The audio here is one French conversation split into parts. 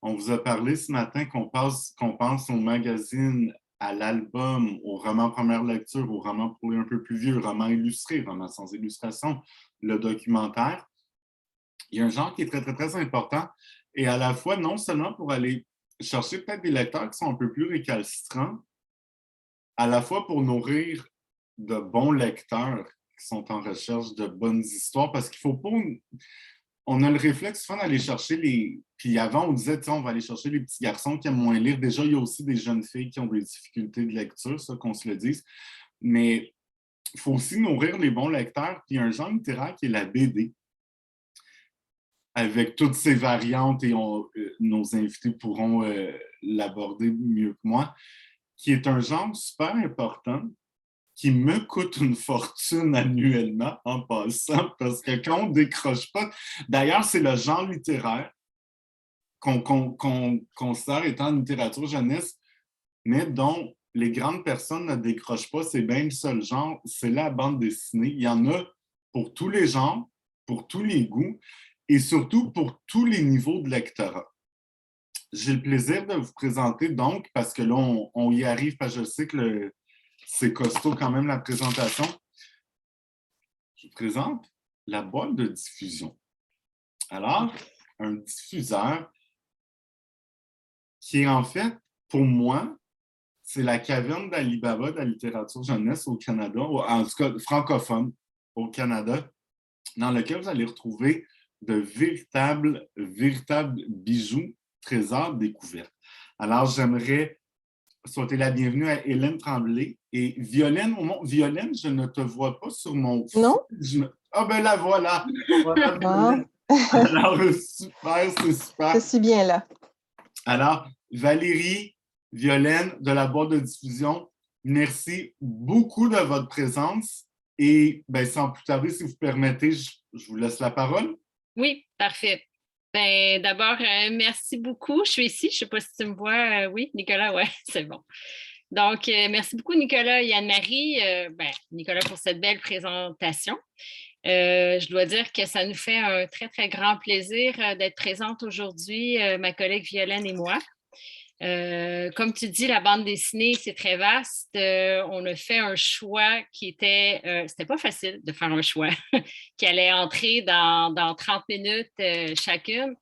On vous a parlé ce matin qu'on pense au magazine, à l'album, au roman première lecture, au roman pour les un peu plus vieux, roman illustré, roman sans illustration, le documentaire. Il y a un genre qui est très, très, très important et à la fois, non seulement pour aller chercher peut-être des lecteurs qui sont un peu plus récalcitrants, à la fois pour nourrir de bons lecteurs qui sont en recherche de bonnes histoires, parce qu'il ne faut pas... On a le réflexe souvent d'aller chercher les... Puis avant, on disait, on va aller chercher les petits garçons qui aiment moins lire. Déjà, il y a aussi des jeunes filles qui ont des difficultés de lecture, ça, qu'on se le dise. Mais il faut aussi nourrir les bons lecteurs. Puis il y a un genre littéraire qui est la BD, avec toutes ses variantes, et nos invités pourront l'aborder mieux que moi, qui est un genre super important, qui me coûte une fortune annuellement en passant, parce que quand on ne décroche pas, d'ailleurs, c'est le genre littéraire qu'on considère étant une littérature jeunesse, mais dont les grandes personnes ne décrochent pas, c'est bien le seul genre, c'est la bande dessinée. Il y en a pour tous les genres, pour tous les goûts, et surtout pour tous les niveaux de lectorat. J'ai le plaisir de vous présenter donc, parce que là, on y arrive, parce que je sais que c'est costaud quand même la présentation. Je vous présente la boîte de diffusion. Alors, un diffuseur qui est en fait, pour moi, c'est la caverne d'Ali Baba de la littérature jeunesse au Canada, en tout cas francophone au Canada, dans lequel vous allez retrouver de véritables bijoux, trésors découverts. Alors, j'aimerais souhaiter la bienvenue à Hélène Tremblay et Violaine. Violaine, je ne te vois pas sur mon non? feed. Ah ben la voilà! Voilà, Ah, alors, super, c'est super. je suis bien là. Alors, Valérie, Violaine de la boîte de diffusion, merci beaucoup de votre présence. Et ben, sans plus tarder, si vous permettez, je vous laisse la parole. Oui, parfait. Ben, d'abord, merci beaucoup. Je suis ici. Je ne sais pas si tu me vois. Oui, Nicolas, ouais, c'est bon. Donc, merci beaucoup, Nicolas et Anne-Marie. Nicolas, pour cette belle présentation. Je dois dire que ça nous fait un très, très grand plaisir d'être présente aujourd'hui, ma collègue Violaine et moi. Comme tu dis, la bande dessinée, c'est très vaste. On a fait un choix qui était, c'était pas facile de faire un choix, qui allait entrer dans 30 minutes chacune.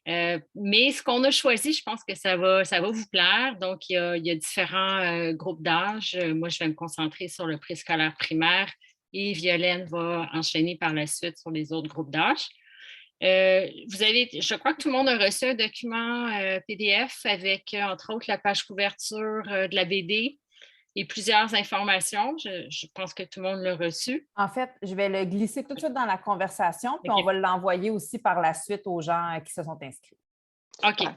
Mais ce qu'on a choisi, je pense que ça va vous plaire. Donc, il y a différents groupes d'âge. Moi, je vais me concentrer sur le préscolaire primaire et Violaine va enchaîner par la suite sur les autres groupes d'âge. Je crois que tout le monde a reçu un document PDF avec, entre autres, la page couverture de la BD et plusieurs informations. Je pense que tout le monde l'a reçu. En fait, je vais le glisser tout de suite dans la conversation, puis OK. on va l'envoyer aussi par la suite aux gens qui se sont inscrits. OK. Ouais.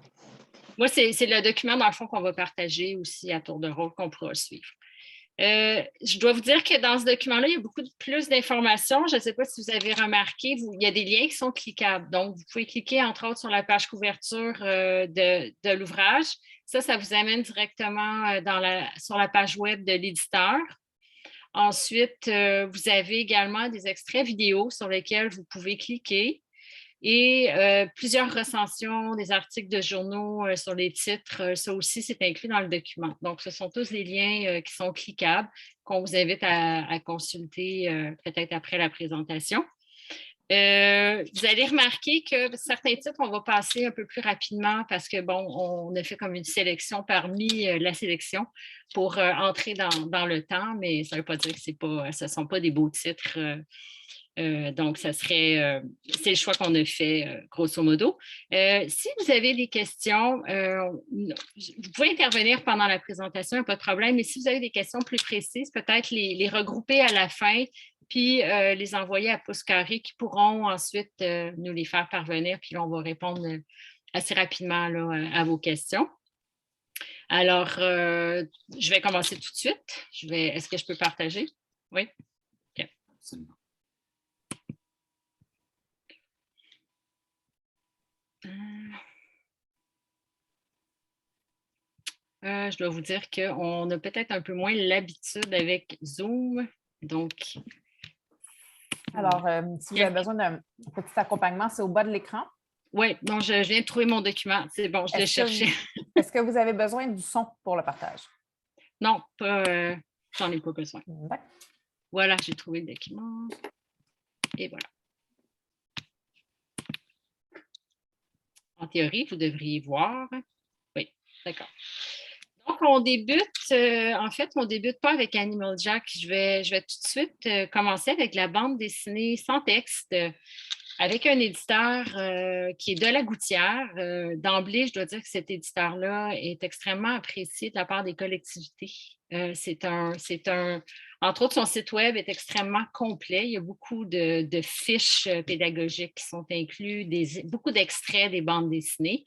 Moi, c'est le document, dans le fond, qu'on va partager aussi à tour de rôle, qu'on pourra suivre. Je dois vous dire que dans ce document-là, il y a beaucoup plus d'informations. Je ne sais pas si vous avez remarqué, il y a des liens qui sont cliquables. Donc, vous pouvez cliquer, entre autres, sur la page couverture de l'ouvrage. Ça vous amène directement sur la page web de l'éditeur. Ensuite, vous avez également des extraits vidéo sur lesquels vous pouvez cliquer. Et plusieurs recensions, des articles de journaux sur les titres, ça aussi, c'est inclus dans le document. Donc, ce sont tous des liens qui sont cliquables, qu'on vous invite à consulter peut-être après la présentation. Vous allez remarquer que certains titres, on va passer un peu plus rapidement parce que, bon, on a fait comme une sélection parmi la sélection pour entrer dans le temps, mais ça ne veut pas dire que ce ne sont pas des beaux titres. Donc, c'est le choix qu'on a fait, grosso modo. Si vous avez des questions, vous pouvez intervenir pendant la présentation, il n'y a pas de problème, mais si vous avez des questions plus précises, peut-être les regrouper à la fin, puis les envoyer à Pouce Carré qui pourront ensuite nous les faire parvenir, puis là, on va répondre assez rapidement là, à vos questions. Alors, je vais commencer tout de suite. Est-ce que je peux partager? Oui? OK. Absolument. Je dois vous dire qu'on a peut-être un peu moins l'habitude avec Zoom. Donc. Alors, si vous avez besoin d'un petit accompagnement, c'est au bas de l'écran. Oui, non, je viens de trouver mon document. C'est bon, je le cherchais. Est-ce que vous avez besoin du son pour le partage? Non, pas, j'en ai pas besoin. D'accord. Voilà, j'ai trouvé le document. Et voilà. En théorie, vous devriez voir. Oui, d'accord. Donc, on débute, en fait, on ne débute pas avec Animal Jack. Je vais tout de suite commencer avec la bande dessinée sans texte, avec un éditeur qui est de la Gouttière. D'emblée, je dois dire que cet éditeur-là est extrêmement apprécié de la part des collectivités. Entre autres, son site web est extrêmement complet. Il y a beaucoup de fiches pédagogiques qui sont inclus, beaucoup d'extraits des bandes dessinées.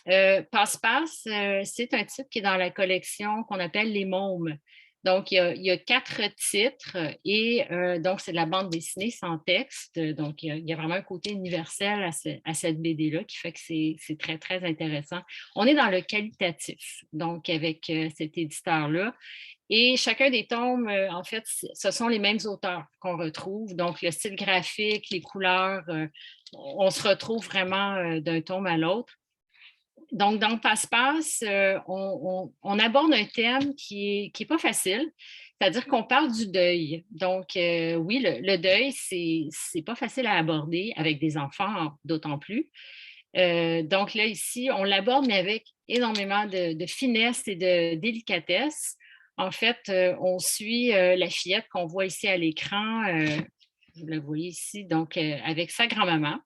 Passe-Passe, c'est un titre qui est dans la collection qu'on appelle Les Mômes. Donc, il y a 4 titres et donc, c'est de la bande dessinée sans texte. Donc, il y a vraiment un côté universel à cette BD-là qui fait que c'est très, très intéressant. On est dans le qualitatif, donc, avec cet éditeur-là. Et chacun des tomes, en fait, ce sont les mêmes auteurs qu'on retrouve. Donc, le style graphique, les couleurs, on se retrouve vraiment d'un tome à l'autre. Donc, dans Passe-Passe, on aborde un thème qui est pas facile, c'est-à-dire qu'on parle du deuil. Donc, oui, le deuil, c'est pas facile à aborder avec des enfants, d'autant plus. Donc là, ici, on l'aborde, mais avec énormément de finesse et de délicatesse. En fait, on suit la fillette qu'on voit ici à l'écran, vous la voyez ici, donc avec sa grand-maman.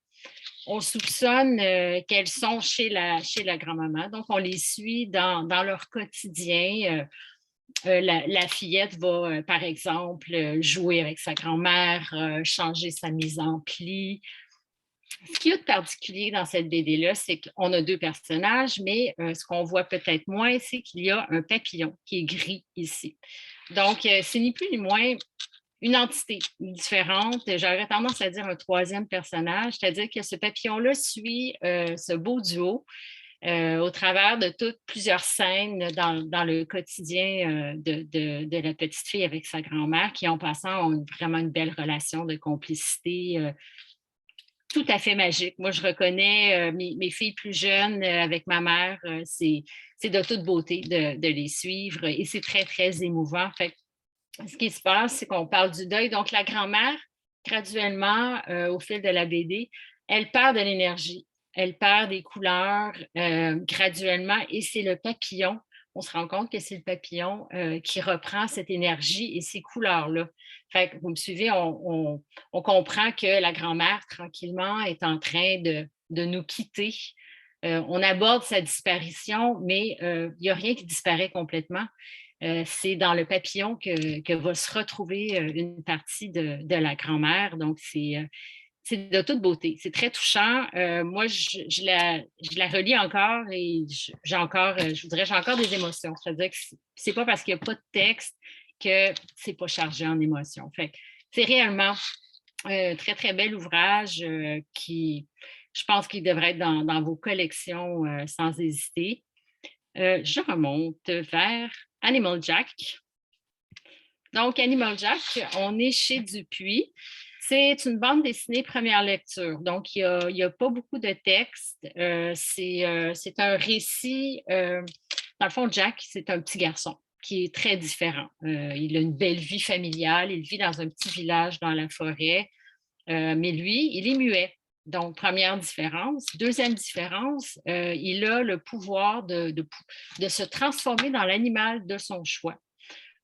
On soupçonne qu'elles sont chez la grand-maman. Donc, on les suit dans leur quotidien. La fillette va, par exemple, jouer avec sa grand-mère, changer sa mise en pli. Ce qu'il y a de particulier dans cette BD-là, c'est qu'on a 2 personnages, mais ce qu'on voit peut-être moins, c'est qu'il y a un papillon qui est gris ici. Donc, c'est ni plus ni moins une entité différente. J'aurais tendance à dire un 3e personnage, c'est-à-dire que ce papillon-là suit ce beau duo au travers de plusieurs scènes dans le quotidien de la petite fille avec sa grand-mère, qui en passant ont vraiment une belle relation de complicité tout à fait magique. Moi, je reconnais mes filles plus jeunes avec ma mère, c'est de toute beauté de les suivre et c'est très, très émouvant. Fait ce qui se passe, c'est qu'on parle du deuil. Donc, la grand-mère, graduellement, au fil de la BD, elle perd de l'énergie, elle perd des couleurs graduellement et c'est le papillon. On se rend compte que c'est le papillon qui reprend cette énergie et ces couleurs-là. Fait que vous me suivez, on comprend que la grand-mère, tranquillement, est en train de nous quitter. On aborde sa disparition, mais il n'y a rien qui disparaît complètement. C'est dans le papillon que va se retrouver une partie de la grand-mère. Donc, c'est de toute beauté. C'est très touchant. Moi, je la relis encore et j'ai encore des émotions. C'est-à-dire que c'est pas parce qu'il n'y a pas de texte que c'est pas chargé en émotions. Fait que c'est réellement un très, très bel ouvrage qui, je pense qu'il devrait être dans vos collections sans hésiter. Je remonte vers Animal Jack. Donc, Animal Jack, on est chez Dupuis. C'est une bande dessinée première lecture. Donc, il n'y a pas beaucoup de texte. C'est un récit. Dans le fond, Jack, c'est un petit garçon qui est très différent. Il a une belle vie familiale. Il vit dans un petit village dans la forêt. Mais lui, il est muet. Donc, première différence. Deuxième différence, il a le pouvoir de se transformer dans l'animal de son choix.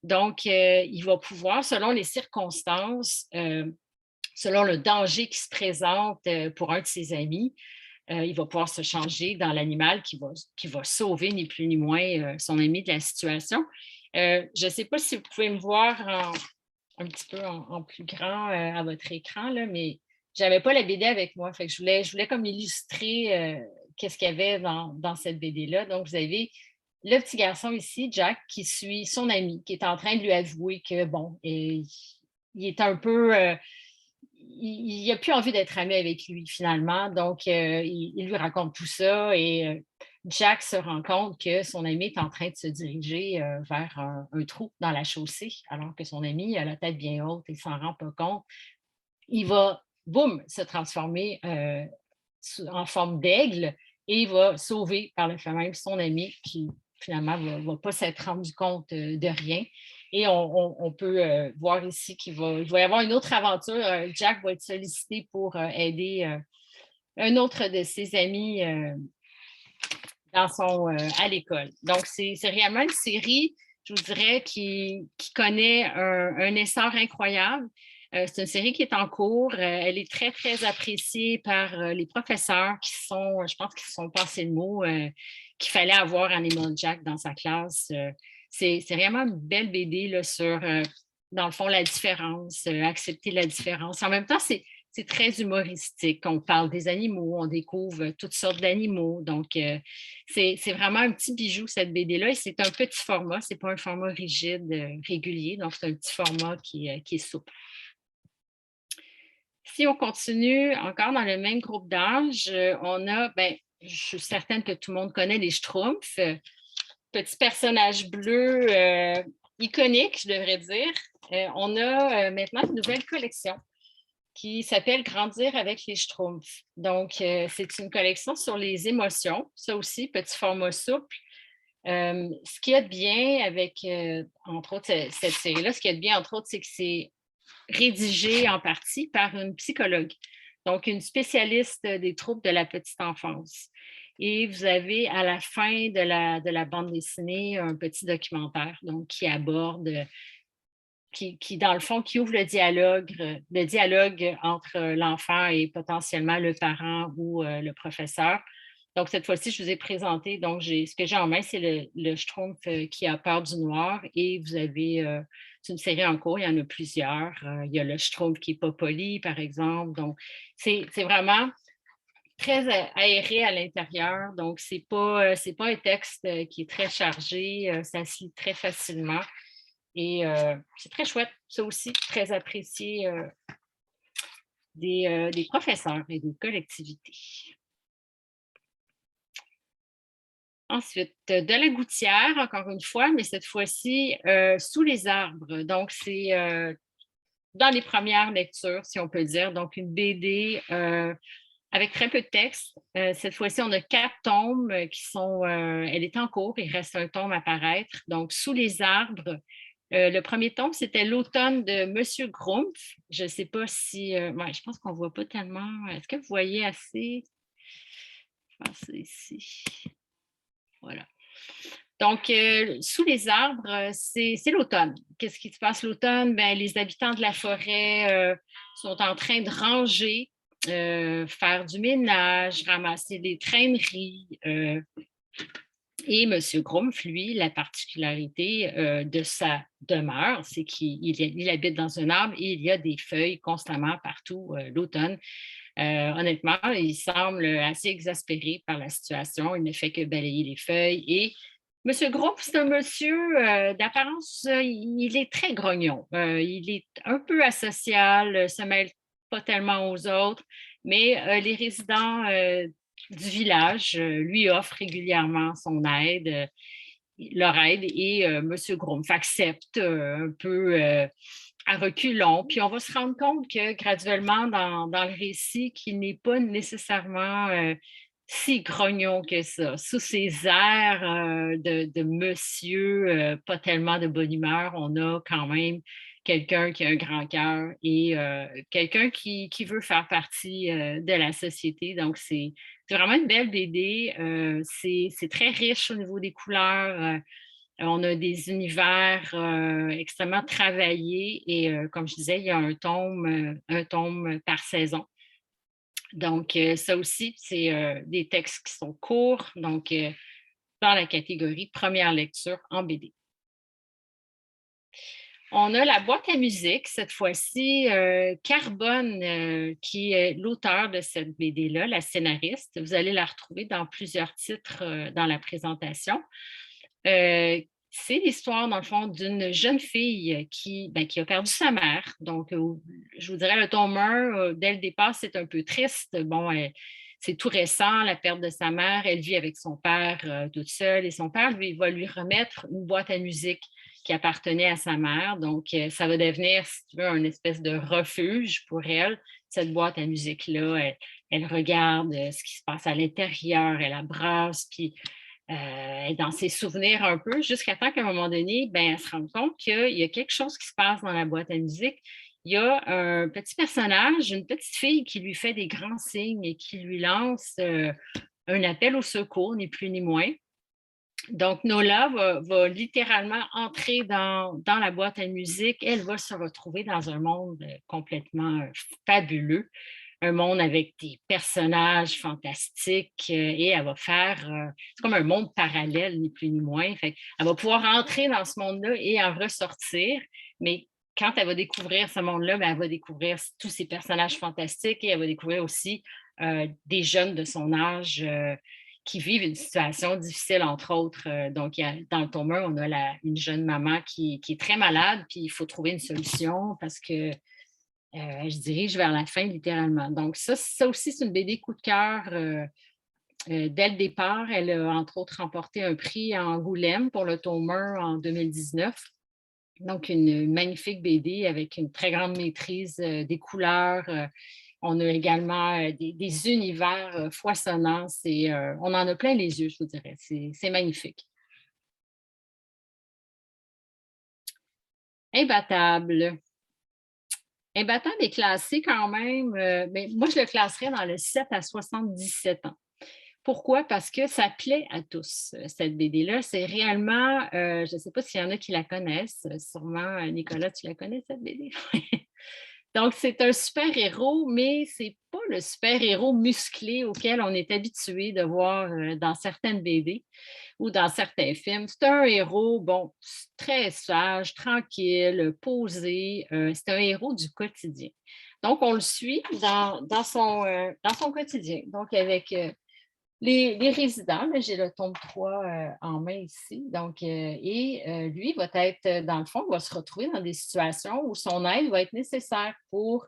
Donc, il va pouvoir, selon les circonstances, selon le danger qui se présente pour un de ses amis, il va pouvoir se changer dans l'animal qui va sauver ni plus ni moins son ami de la situation. Je ne sais pas si vous pouvez me voir un petit peu en plus grand à votre écran, là, mais je n'avais pas la BD avec moi. Fait que je voulais comme illustrer qu'est-ce qu'il y avait dans cette BD-là. Donc, vous avez le petit garçon ici, Jack, qui suit son ami, qui est en train de lui avouer que, bon, il est un peu... il n'a plus envie d'être ami avec lui, finalement. Donc, il lui raconte tout ça et Jack se rend compte que son ami est en train de se diriger vers un trou dans la chaussée, alors que son ami a la tête bien haute et ne s'en rend pas compte. Il va, boum, se transformer en forme d'aigle et il va sauver par le fait même son ami qui finalement ne va pas s'être rendu compte de rien. Et on peut voir ici qu'il va y avoir une autre aventure. Jack va être sollicité pour aider un autre de ses amis à l'école. Donc, c'est réellement une série, je vous dirais, qui connaît un essor incroyable. C'est une série qui est en cours. Elle est très, très appréciée par les professeurs je pense qu'ils se sont passés le mot qu'il fallait avoir Animal Jack dans sa classe. C'est vraiment une belle BD là, sur, dans le fond, la différence, accepter la différence. En même temps, c'est très humoristique. On parle des animaux, on découvre toutes sortes d'animaux. Donc, c'est vraiment un petit bijou, cette BD-là. Et c'est un petit format. Ce n'est pas un format rigide, régulier. Donc, c'est un petit format qui est souple. Si on continue encore dans le même groupe d'âge, on a, je suis certaine que tout le monde connaît les Schtroumpfs. Petit personnage bleu iconique, je devrais dire. On a maintenant une nouvelle collection qui s'appelle Grandir avec les Schtroumpfs. Donc, c'est une collection sur les émotions. Ça aussi, petit format souple. Ce qu'il y a de bien avec, entre autres, cette série-là, ce qu'il y a de bien, entre autres, c'est que c'est rédigé en partie par une psychologue, donc une spécialiste des troubles de la petite enfance. Et vous avez à la fin de la bande dessinée un petit documentaire donc, qui aborde, qui dans le fond, qui ouvre le dialogue entre l'enfant et potentiellement le parent ou le professeur. Donc, cette fois-ci, je vous ai présenté, donc ce que j'ai en main, c'est le Schtroumpf qui a peur du noir et vous avez, c'est une série en cours, il y en a plusieurs. Il y a le Schtroumpf qui n'est pas poli, par exemple. Donc, c'est vraiment très aéré à l'intérieur. Donc, ce n'est pas un texte qui est très chargé, ça se lit très facilement. Et c'est très chouette, ça aussi, très apprécié des professeurs et des collectivités. Ensuite, de la gouttière, encore une fois, mais cette fois-ci sous les arbres. Donc, c'est dans les premières lectures, si on peut dire. Donc, une BD avec très peu de texte. Cette fois-ci, on a 4 tomes qui sont... elle est en cours, il reste un tome à paraître. Donc, sous les arbres, le premier tome, c'était L'automne de Monsieur Grumpf. Je ne sais pas si... je pense qu'on ne voit pas tellement. Est-ce que vous voyez assez? Je pense que c'est ici. Voilà. Donc, sous les arbres, c'est l'automne. Qu'est-ce qui se passe l'automne? Les habitants de la forêt sont en train de ranger, faire du ménage, ramasser des traîneries. Et M. Grumpf, lui, la particularité de sa demeure, c'est qu'il habite dans un arbre et il y a des feuilles constamment partout l'automne. Honnêtement, il semble assez exaspéré par la situation. Il ne fait que balayer les feuilles. Et M. Grumpf, c'est un monsieur d'apparence, il est très grognon. Il est un peu asocial, ne se mêle pas tellement aux autres, mais les résidents du village lui offrent régulièrement son aide, leur aide, et M. Grumpf accepte un peu à reculons. Puis on va se rendre compte que graduellement, dans le récit, qu'il n'est pas nécessairement si grognon que ça. Sous ces airs de monsieur, pas tellement de bonne humeur, on a quand même quelqu'un qui a un grand cœur et quelqu'un qui veut faire partie de la société. Donc, c'est vraiment une belle BD. C'est très riche au niveau des couleurs. On a des univers extrêmement travaillés et comme je disais, il y a un tome par saison. Donc, ça aussi, c'est des textes qui sont courts, donc dans la catégorie première lecture en BD. On a la boîte à musique, cette fois-ci, Carbone, qui est l'auteur de cette BD-là, la scénariste. Vous allez la retrouver dans plusieurs titres dans la présentation. C'est l'histoire, dans le fond, d'une jeune fille qui a perdu sa mère. Donc, je vous dirais, le tome 1, dès le départ, c'est un peu triste. Bon, c'est tout récent, la perte de sa mère. Elle vit avec son père toute seule et son père, lui, va lui remettre une boîte à musique qui appartenait à sa mère. Donc, ça va devenir, si tu veux, une espèce de refuge pour elle. cette boîte à musique-là. Elle regarde ce qui se passe à l'intérieur, elle abrace, puis elle est dans ses souvenirs un peu, jusqu'à temps qu'à un moment donné, ben, elle se rende compte qu'il y a quelque chose qui se passe dans la boîte à musique. Il y a un petit personnage, une petite fille qui lui fait des grands signes et qui lui lance un appel au secours, ni plus ni moins. Donc, Nola va littéralement entrer dans la boîte à musique. Elle va se retrouver dans un monde complètement fabuleux, un monde avec des personnages fantastiques et elle va faire, c'est comme un monde parallèle, ni plus ni moins. Fait elle va pouvoir entrer dans ce monde-là et en ressortir, mais quand elle va découvrir ce monde-là, ben, elle va découvrir tous ces personnages fantastiques et elle va découvrir aussi des jeunes de son âge qui vivent une situation difficile, entre autres. Donc, dans le tome 1, on a une jeune maman qui est très malade, puis il faut trouver une solution parce que je dirige vers la fin, littéralement. Donc, ça aussi, c'est une BD coup de cœur. Dès le départ, elle a, entre autres, remporté un prix à Angoulême pour le tome 1 en 2019. Donc, une magnifique BD avec une très grande maîtrise des couleurs. On a également des univers foisonnants. On en a plein les yeux, je vous dirais. C'est magnifique. Imbattable. Imbattable est classé quand même, mais moi, je le classerais dans le 7 à 77 ans. Pourquoi? Parce que ça plaît à tous, cette BD-là. C'est réellement, je ne sais pas s'il y en a qui la connaissent, sûrement, Nicolas, tu la connais, cette BD? Donc, c'est un super-héros, mais ce n'est pas le super-héros musclé auquel on est habitué de voir dans certaines BD ou dans certains films. C'est un héros, bon, très sage, tranquille, posé. C'est un héros du quotidien. Donc, on le suit dans son quotidien. Donc, avec les résidents, j'ai le tome 3 en main ici. Donc, lui va être, dans le fond, va se retrouver dans des situations où son aide va être nécessaire pour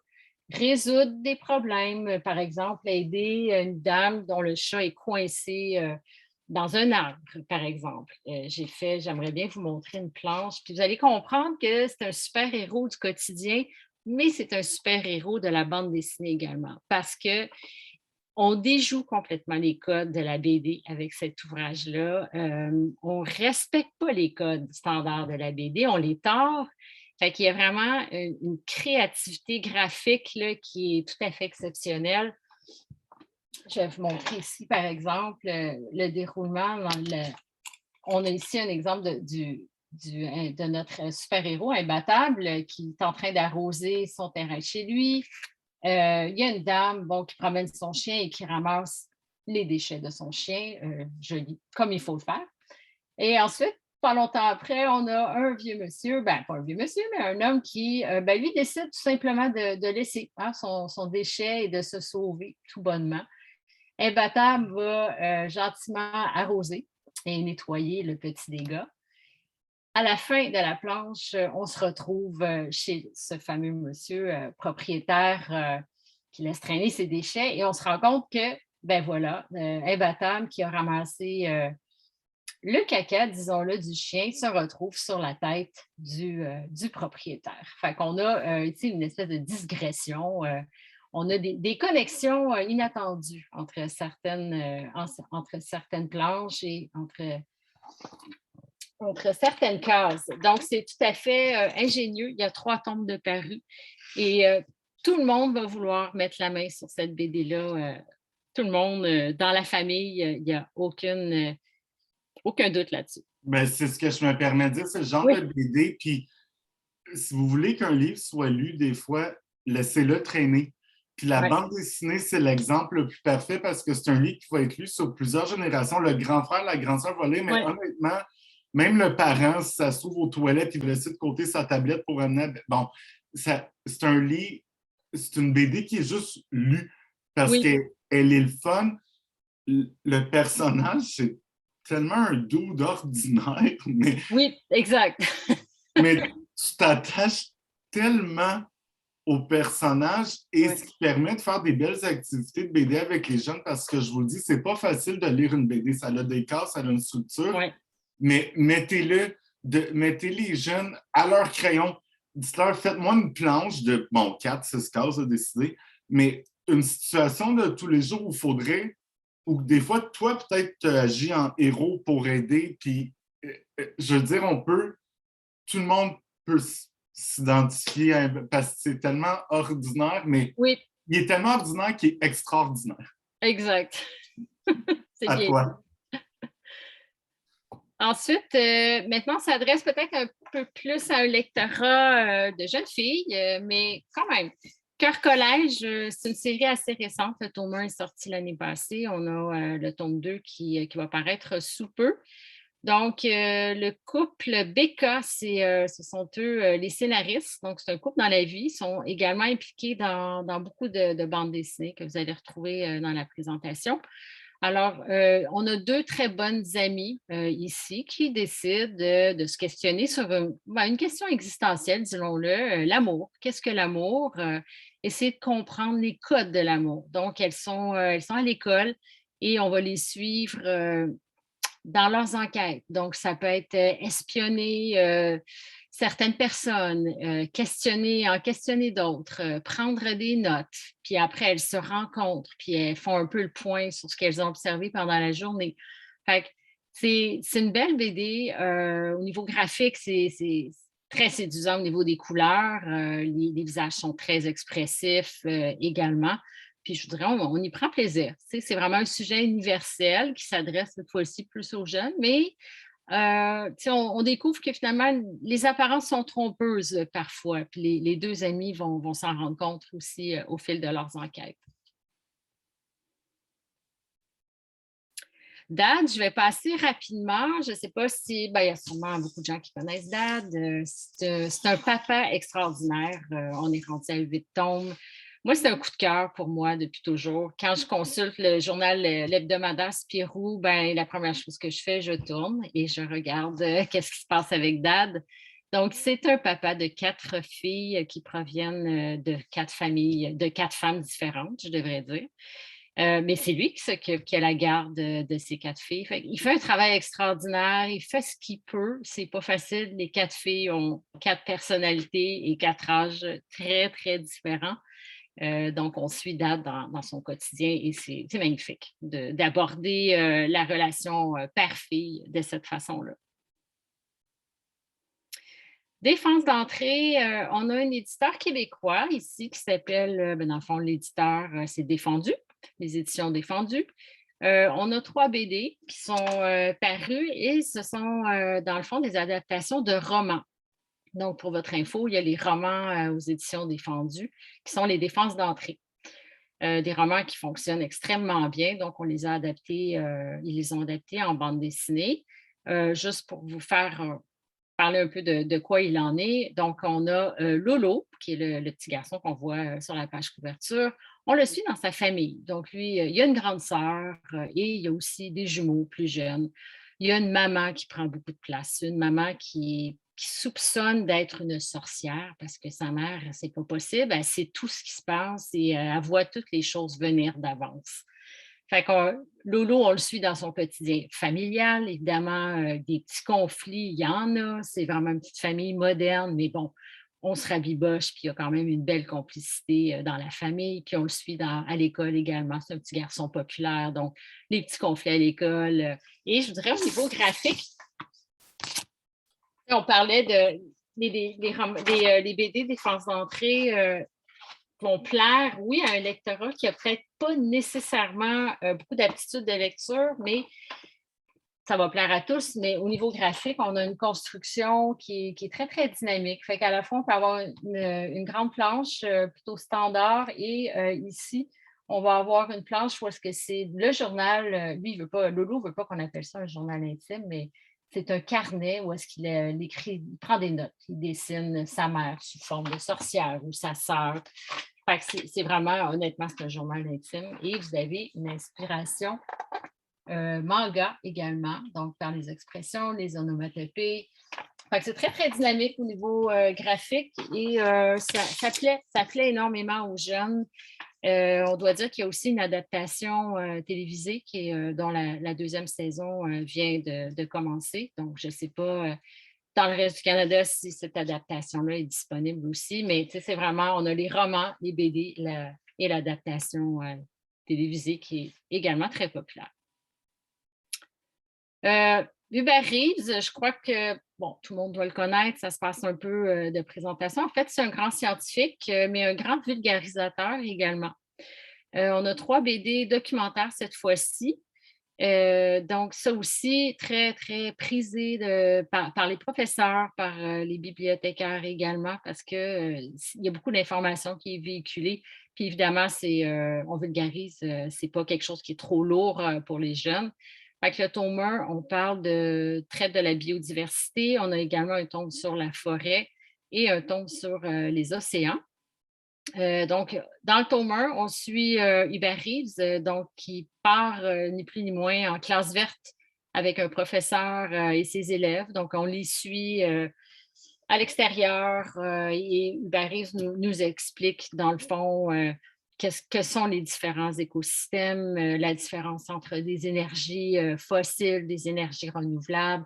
résoudre des problèmes. Par exemple, aider une dame dont le chat est coincé dans un arbre, par exemple. J'aimerais bien vous montrer une planche, puis vous allez comprendre que c'est un super-héros du quotidien, mais c'est un super-héros de la bande dessinée également, parce que on déjoue complètement les codes de la BD avec cet ouvrage-là. On ne respecte pas les codes standards de la BD, on les tord. Fait qu'il y a vraiment une créativité graphique là, qui est tout à fait exceptionnelle. Je vais vous montrer ici, par exemple, le déroulement. On a ici un exemple de notre super-héros imbattable qui est en train d'arroser son terrain chez lui. Il y a une dame qui promène son chien et qui ramasse les déchets de son chien, joli, comme il faut le faire. Et ensuite, pas longtemps après, on a un vieux monsieur, pas un vieux monsieur, mais un homme qui, lui, décide tout simplement de laisser son déchet et de se sauver tout bonnement. Imbattable va gentiment arroser et nettoyer le petit dégât. À la fin de la planche, on se retrouve chez ce fameux monsieur propriétaire qui laisse traîner ses déchets et on se rend compte que, Imbattable qui a ramassé le caca, disons-le, du chien se retrouve sur la tête du propriétaire. Fait qu'on a une espèce de digression. On a des connexions inattendues entre certaines planches et entre certaines cases. Donc, c'est tout à fait ingénieux. Il y a 3 tomes de parus et tout le monde va vouloir mettre la main sur cette BD-là. Tout le monde, dans la famille, il n'y a aucun doute là-dessus. Ben, c'est ce que je me permets de dire, c'est le genre de BD. Puis, si vous voulez qu'un livre soit lu, des fois, laissez-le traîner. Puis la bande dessinée, c'est l'exemple le plus parfait parce que c'est un livre qui va être lu sur plusieurs générations. Le grand frère, la grande sœur va lire, mais honnêtement, même le parent, si ça se trouve aux toilettes, il va laisser de côté sa tablette pour amener... Bon, c'est un livre, c'est une BD qui est juste lue parce qu'elle est le fun. Le personnage, c'est tellement un dude ordinaire. Mais, oui, exact. mais tu t'attaches tellement au personnage et ce qui permet de faire des belles activités de BD avec les jeunes parce que je vous le dis, c'est pas facile de lire une BD. Ça a des cases, ça a une structure. Mais mettez les jeunes à leur crayon. Dites-leur, faites-moi une planche de, 4, 6 cases à décider, mais une situation de tous les jours où il faudrait, ou des fois, toi, peut-être, tu agis en héros pour aider, puis, je veux dire, tout le monde peut s'identifier parce que c'est tellement ordinaire, mais Oui, il est tellement ordinaire qu'il est extraordinaire. exact. C'est À bien. toi. Ensuite, maintenant, on s'adresse peut-être un peu plus à un lectorat de jeunes filles, mais quand même. Cœur Collège, c'est une série assez récente. Le tome 1 est sorti l'année passée. On a le tome 2 qui va paraître sous peu. Donc, le couple Becca, ce sont eux les scénaristes. Donc, c'est un couple dans la vie. Ils sont également impliqués dans beaucoup de bandes dessinées que vous allez retrouver dans la présentation. Alors, on a deux très bonnes amies ici qui décident de se questionner sur une question existentielle, disons-le, l'amour. Qu'est-ce que l'amour? Essayer de comprendre les codes de l'amour. Donc, elles sont à l'école et on va les suivre dans leurs enquêtes. Donc, ça peut être espionner certaines personnes, en questionner d'autres, prendre des notes, puis après, elles se rencontrent, puis elles font un peu le point sur ce qu'elles ont observé pendant la journée. Fait que c'est une belle BD. Au niveau graphique, c'est très séduisant au niveau des couleurs. Les visages sont très expressifs également. Puis je voudrais, on y prend plaisir. Tu sais, c'est vraiment un sujet universel qui s'adresse cette fois-ci plus aux jeunes, mais tu sais, on découvre que finalement, les apparences sont trompeuses parfois. Puis les deux amis vont s'en rendre compte aussi au fil de leurs enquêtes. Dad, je vais passer rapidement. Je ne sais pas si, il y a sûrement beaucoup de gens qui connaissent Dad. C'est un papa extraordinaire. On est rendu à 8 tomes. Moi, c'est un coup de cœur pour moi depuis toujours. Quand je consulte le journal l'hebdomadaire Spirou, la première chose que je fais, je tourne et je regarde qu'est-ce qui se passe avec Dad. Donc, c'est un papa de 4 filles qui proviennent de 4 familles, de 4 femmes différentes, je devrais dire. Mais c'est lui qui a la garde de ces 4 filles. Il fait un travail extraordinaire, il fait ce qu'il peut. C'est pas facile. Les 4 filles ont 4 personnalités et 4 âges très, très différents. Donc, on suit Dad dans son quotidien et c'est magnifique d'aborder la relation père-fille de cette façon-là. Défense d'entrée, on a un éditeur québécois ici qui s'appelle, dans le fond, l'éditeur, c'est Défendu, les éditions Défendues. On a 3 BD qui sont parus et ce sont, dans le fond, des adaptations de romans. Donc, pour votre info, il y a les romans aux éditions Défendues qui sont les défenses d'entrée. Des romans qui fonctionnent extrêmement bien. Donc, on les a adaptés, ils les ont adaptés en bande dessinée. Juste pour vous faire parler un peu de quoi il en est. Donc, on a Lolo, qui est le petit garçon qu'on voit sur la page couverture. On le suit dans sa famille. Donc, lui, il y a une grande sœur et il y a aussi des jumeaux plus jeunes. Il y a une maman qui prend beaucoup de place, une maman qui soupçonne d'être une sorcière parce que sa mère, c'est pas possible. Elle sait tout ce qui se passe et elle voit toutes les choses venir d'avance. Fait que Lolo, on le suit dans son quotidien familial, évidemment, des petits conflits, il y en a. C'est vraiment une petite famille moderne, mais bon, on se rabiboche, puis il y a quand même une belle complicité dans la famille. Puis on le suit à l'école également. C'est un petit garçon populaire, donc les petits conflits à l'école. Et je voudrais au niveau graphique, on parlait des BD Défense d'entrée vont plaire, oui, à un lectorat qui n'a peut-être pas nécessairement beaucoup d'aptitude de lecture, mais ça va plaire à tous. Mais au niveau graphique, on a une construction qui est très, très dynamique. Fait qu'à la fois, on peut avoir une grande planche plutôt standard et ici, on va avoir une planche où est-ce que c'est le journal. Lui, Lolo ne veut pas qu'on appelle ça un journal intime, mais c'est un carnet où est-ce qu'il écrit, il prend des notes, il dessine sa mère sous forme de sorcière ou sa sœur. C'est vraiment, honnêtement, c'est un journal intime. Et vous avez une inspiration manga également, donc par les expressions, les onomatopées. C'est très, très dynamique au niveau graphique et ça plaît énormément aux jeunes. On doit dire qu'il y a aussi une adaptation télévisée dont la deuxième saison vient de commencer. Donc, je ne sais pas dans le reste du Canada si cette adaptation-là est disponible aussi, mais c'est vraiment, on a les romans, les BD, et l'adaptation télévisée qui est également très populaire. Hubert Reeves, je crois que bon, tout le monde doit le connaître, ça se passe un peu de présentation. En fait, c'est un grand scientifique, mais un grand vulgarisateur également. On a 3 BD documentaires cette fois-ci. Donc, ça aussi, très, très prisé par les professeurs, par les bibliothécaires également, parce qu'il y a beaucoup d'informations qui est véhiculée. Puis évidemment, on vulgarise, c'est pas quelque chose qui est trop lourd pour les jeunes. Fait que le tome 1, on traite de la biodiversité. On a également un tome sur la forêt et un tome sur les océans. Donc, dans le tome 1, on suit Hubert Reeves, donc, qui part ni plus ni moins en classe verte avec un professeur et ses élèves. Donc, on les suit à l'extérieur et Hubert Reeves nous explique, dans le fond, que sont les différents écosystèmes, la différence entre des énergies fossiles, des énergies renouvelables.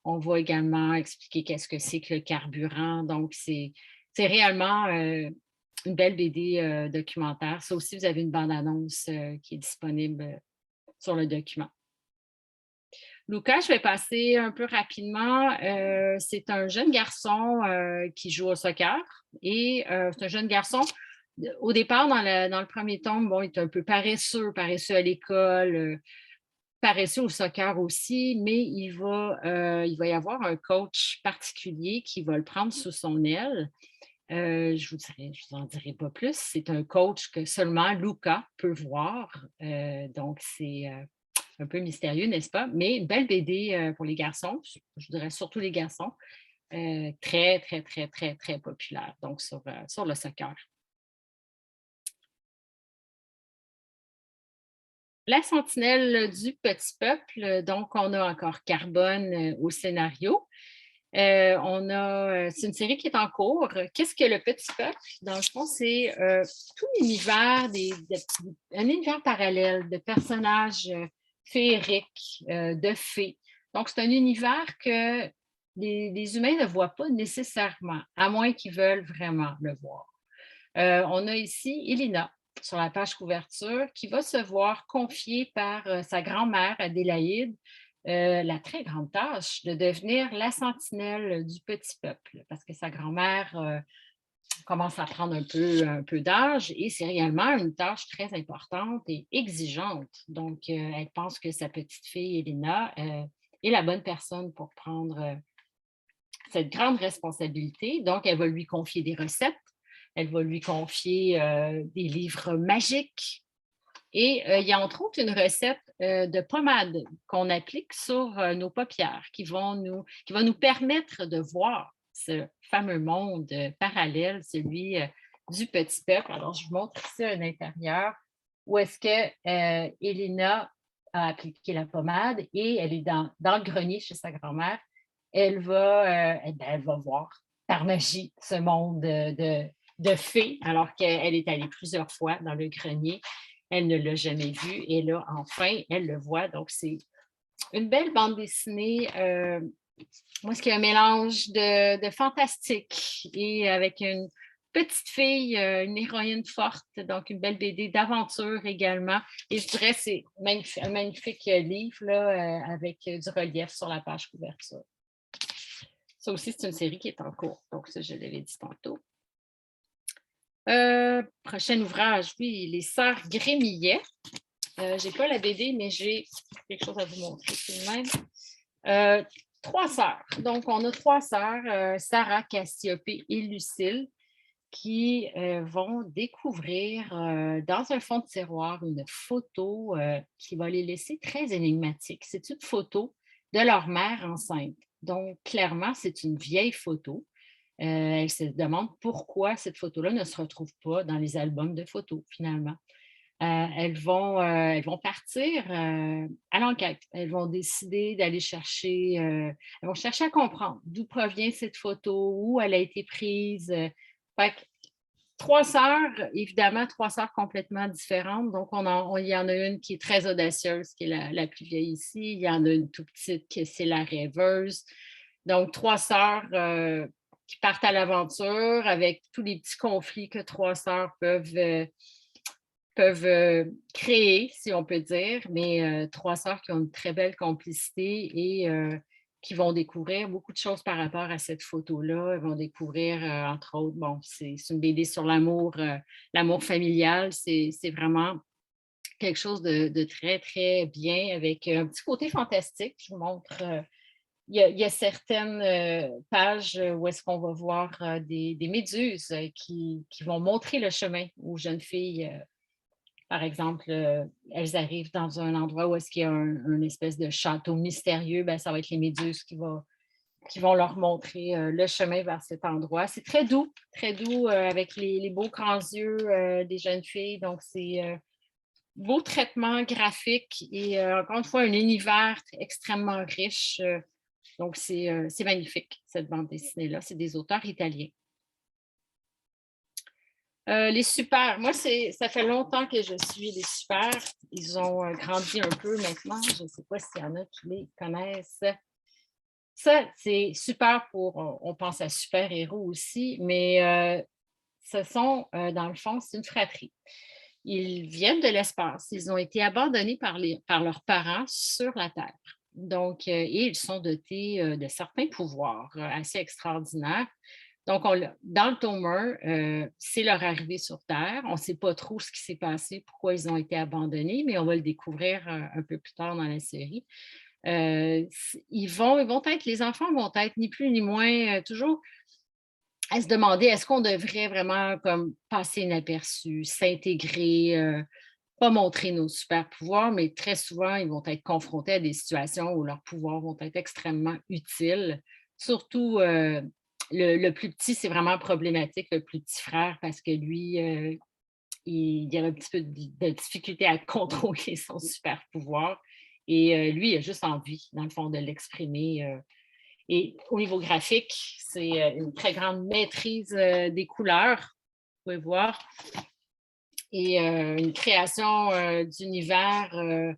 On va également expliquer qu'est-ce que c'est que le carburant. Donc, c'est réellement une belle BD documentaire. Ça aussi, vous avez une bande-annonce qui est disponible sur le document. Luca, je vais passer un peu rapidement. C'est un jeune garçon qui joue au soccer et c'est un jeune garçon. Au départ, dans le premier tome, bon, il est un peu paresseux à l'école, paresseux au soccer aussi, mais il va y avoir un coach particulier qui va le prendre sous son aile. Je vous en dirai pas plus. C'est un coach que seulement Luca peut voir. Donc, c'est un peu mystérieux, n'est-ce pas? Mais une belle BD pour les garçons, je dirais surtout les garçons. Très, très, très, très, très populaire, donc sur le soccer. La sentinelle du petit peuple, donc on a encore Carbone au scénario. C'est une série qui est en cours. Qu'est-ce que le petit peuple? Dans le fond, c'est tout l'univers, un univers parallèle de personnages féeriques, de fées. Donc, c'est un univers que les humains ne voient pas nécessairement, à moins qu'ils veulent vraiment le voir. On a ici Elina sur la page couverture qui va se voir confier par sa grand-mère Adélaïde la très grande tâche de devenir la sentinelle du petit peuple, parce que sa grand-mère commence à prendre un peu d'âge et c'est réellement une tâche très importante et exigeante. Donc, elle pense que sa petite fille, Elina, est la bonne personne pour prendre cette grande responsabilité. Donc, elle va lui confier des recettes, elle va lui confier des livres magiques. Et il y a entre autres une recette de pommade qu'on applique sur nos paupières qui va nous permettre de voir ce fameux monde parallèle, celui du petit peuple. Alors, je vous montre ici à l'intérieur où est-ce que Elina a appliqué la pommade et elle est dans le grenier chez sa grand-mère. Elle va voir par magie ce monde de fées alors qu'elle est allée plusieurs fois dans le grenier. Elle ne l'a jamais vu et là, enfin, elle le voit. Donc, c'est une belle bande dessinée. Moi, ce qui est un mélange de fantastique et avec une petite fille, une héroïne forte, donc une belle BD d'aventure également. Et je dirais c'est un magnifique livre là, avec du relief sur la page couverture. Ça aussi, c'est une série qui est en cours. Donc, ça, je l'avais dit tantôt. Prochain ouvrage, oui, Les Sœurs Grémillet. Je n'ai pas la BD, mais j'ai quelque chose à vous montrer tout de même. 3 sœurs. Donc, on a 3 sœurs, Sarah, Cassiopée et Lucille, qui vont découvrir dans un fond de tiroir une photo qui va les laisser très énigmatiques. C'est une photo de leur mère enceinte. Donc, clairement, c'est une vieille photo. Elles se demandent pourquoi cette photo-là ne se retrouve pas dans les albums de photos, finalement. Elles vont partir à l'enquête. Elles vont décider d'aller chercher, elles vont chercher à comprendre d'où provient cette photo, où elle a été prise. Fait que 3 sœurs, évidemment, 3 sœurs complètement différentes. Donc, il y en a une qui est très audacieuse, qui est la plus vieille ici. Il y en a une tout petite, qui c'est la rêveuse. Donc, 3 sœurs qui partent à l'aventure avec tous les petits conflits que 3 sœurs peuvent peuvent créer, si on peut dire, mais 3 sœurs qui ont une très belle complicité et qui vont découvrir beaucoup de choses par rapport à cette photo-là. Elles vont découvrir, entre autres, bon, c'est une BD sur l'amour familial. C'est vraiment quelque chose de très, très bien avec un petit côté fantastique. Je vous montre, il y a certaines pages où est-ce qu'on va voir des méduses qui vont montrer le chemin aux jeunes filles. Par exemple, elles arrivent dans un endroit où est-ce qu'il y a une espèce de château mystérieux, ben, ça va être les méduses qui vont leur montrer le chemin vers cet endroit. C'est très doux avec les beaux grands yeux des jeunes filles. Donc, c'est beau traitement graphique et encore une fois, un univers extrêmement riche. Donc, c'est magnifique, cette bande dessinée-là. C'est des auteurs italiens. Les super, moi, ça fait longtemps que je suis les super. Ils ont grandi un peu maintenant. Je ne sais pas s'il y en a qui les connaissent. Ça, c'est super on pense à super-héros aussi, mais ce sont, dans le fond, c'est une fratrie. Ils viennent de l'espace. Ils ont été abandonnés par leurs parents sur la Terre. Donc, et ils sont dotés de certains pouvoirs assez extraordinaires. Donc, dans le tome 1, c'est leur arrivée sur Terre. On ne sait pas trop ce qui s'est passé, pourquoi ils ont été abandonnés, mais on va le découvrir un peu plus tard dans la série. Les enfants vont être ni plus ni moins toujours à se demander est-ce qu'on devrait vraiment comme passer inaperçu, s'intégrer, pas montrer nos super pouvoirs, mais très souvent, ils vont être confrontés à des situations où leurs pouvoirs vont être extrêmement utiles. Surtout, le plus petit, c'est vraiment problématique, le plus petit frère, parce que lui, il a un petit peu de difficulté à contrôler son super pouvoir. Et lui, il a juste envie, dans le fond, de l'exprimer. Et au niveau graphique, c'est une très grande maîtrise des couleurs, vous pouvez voir, et une création d'univers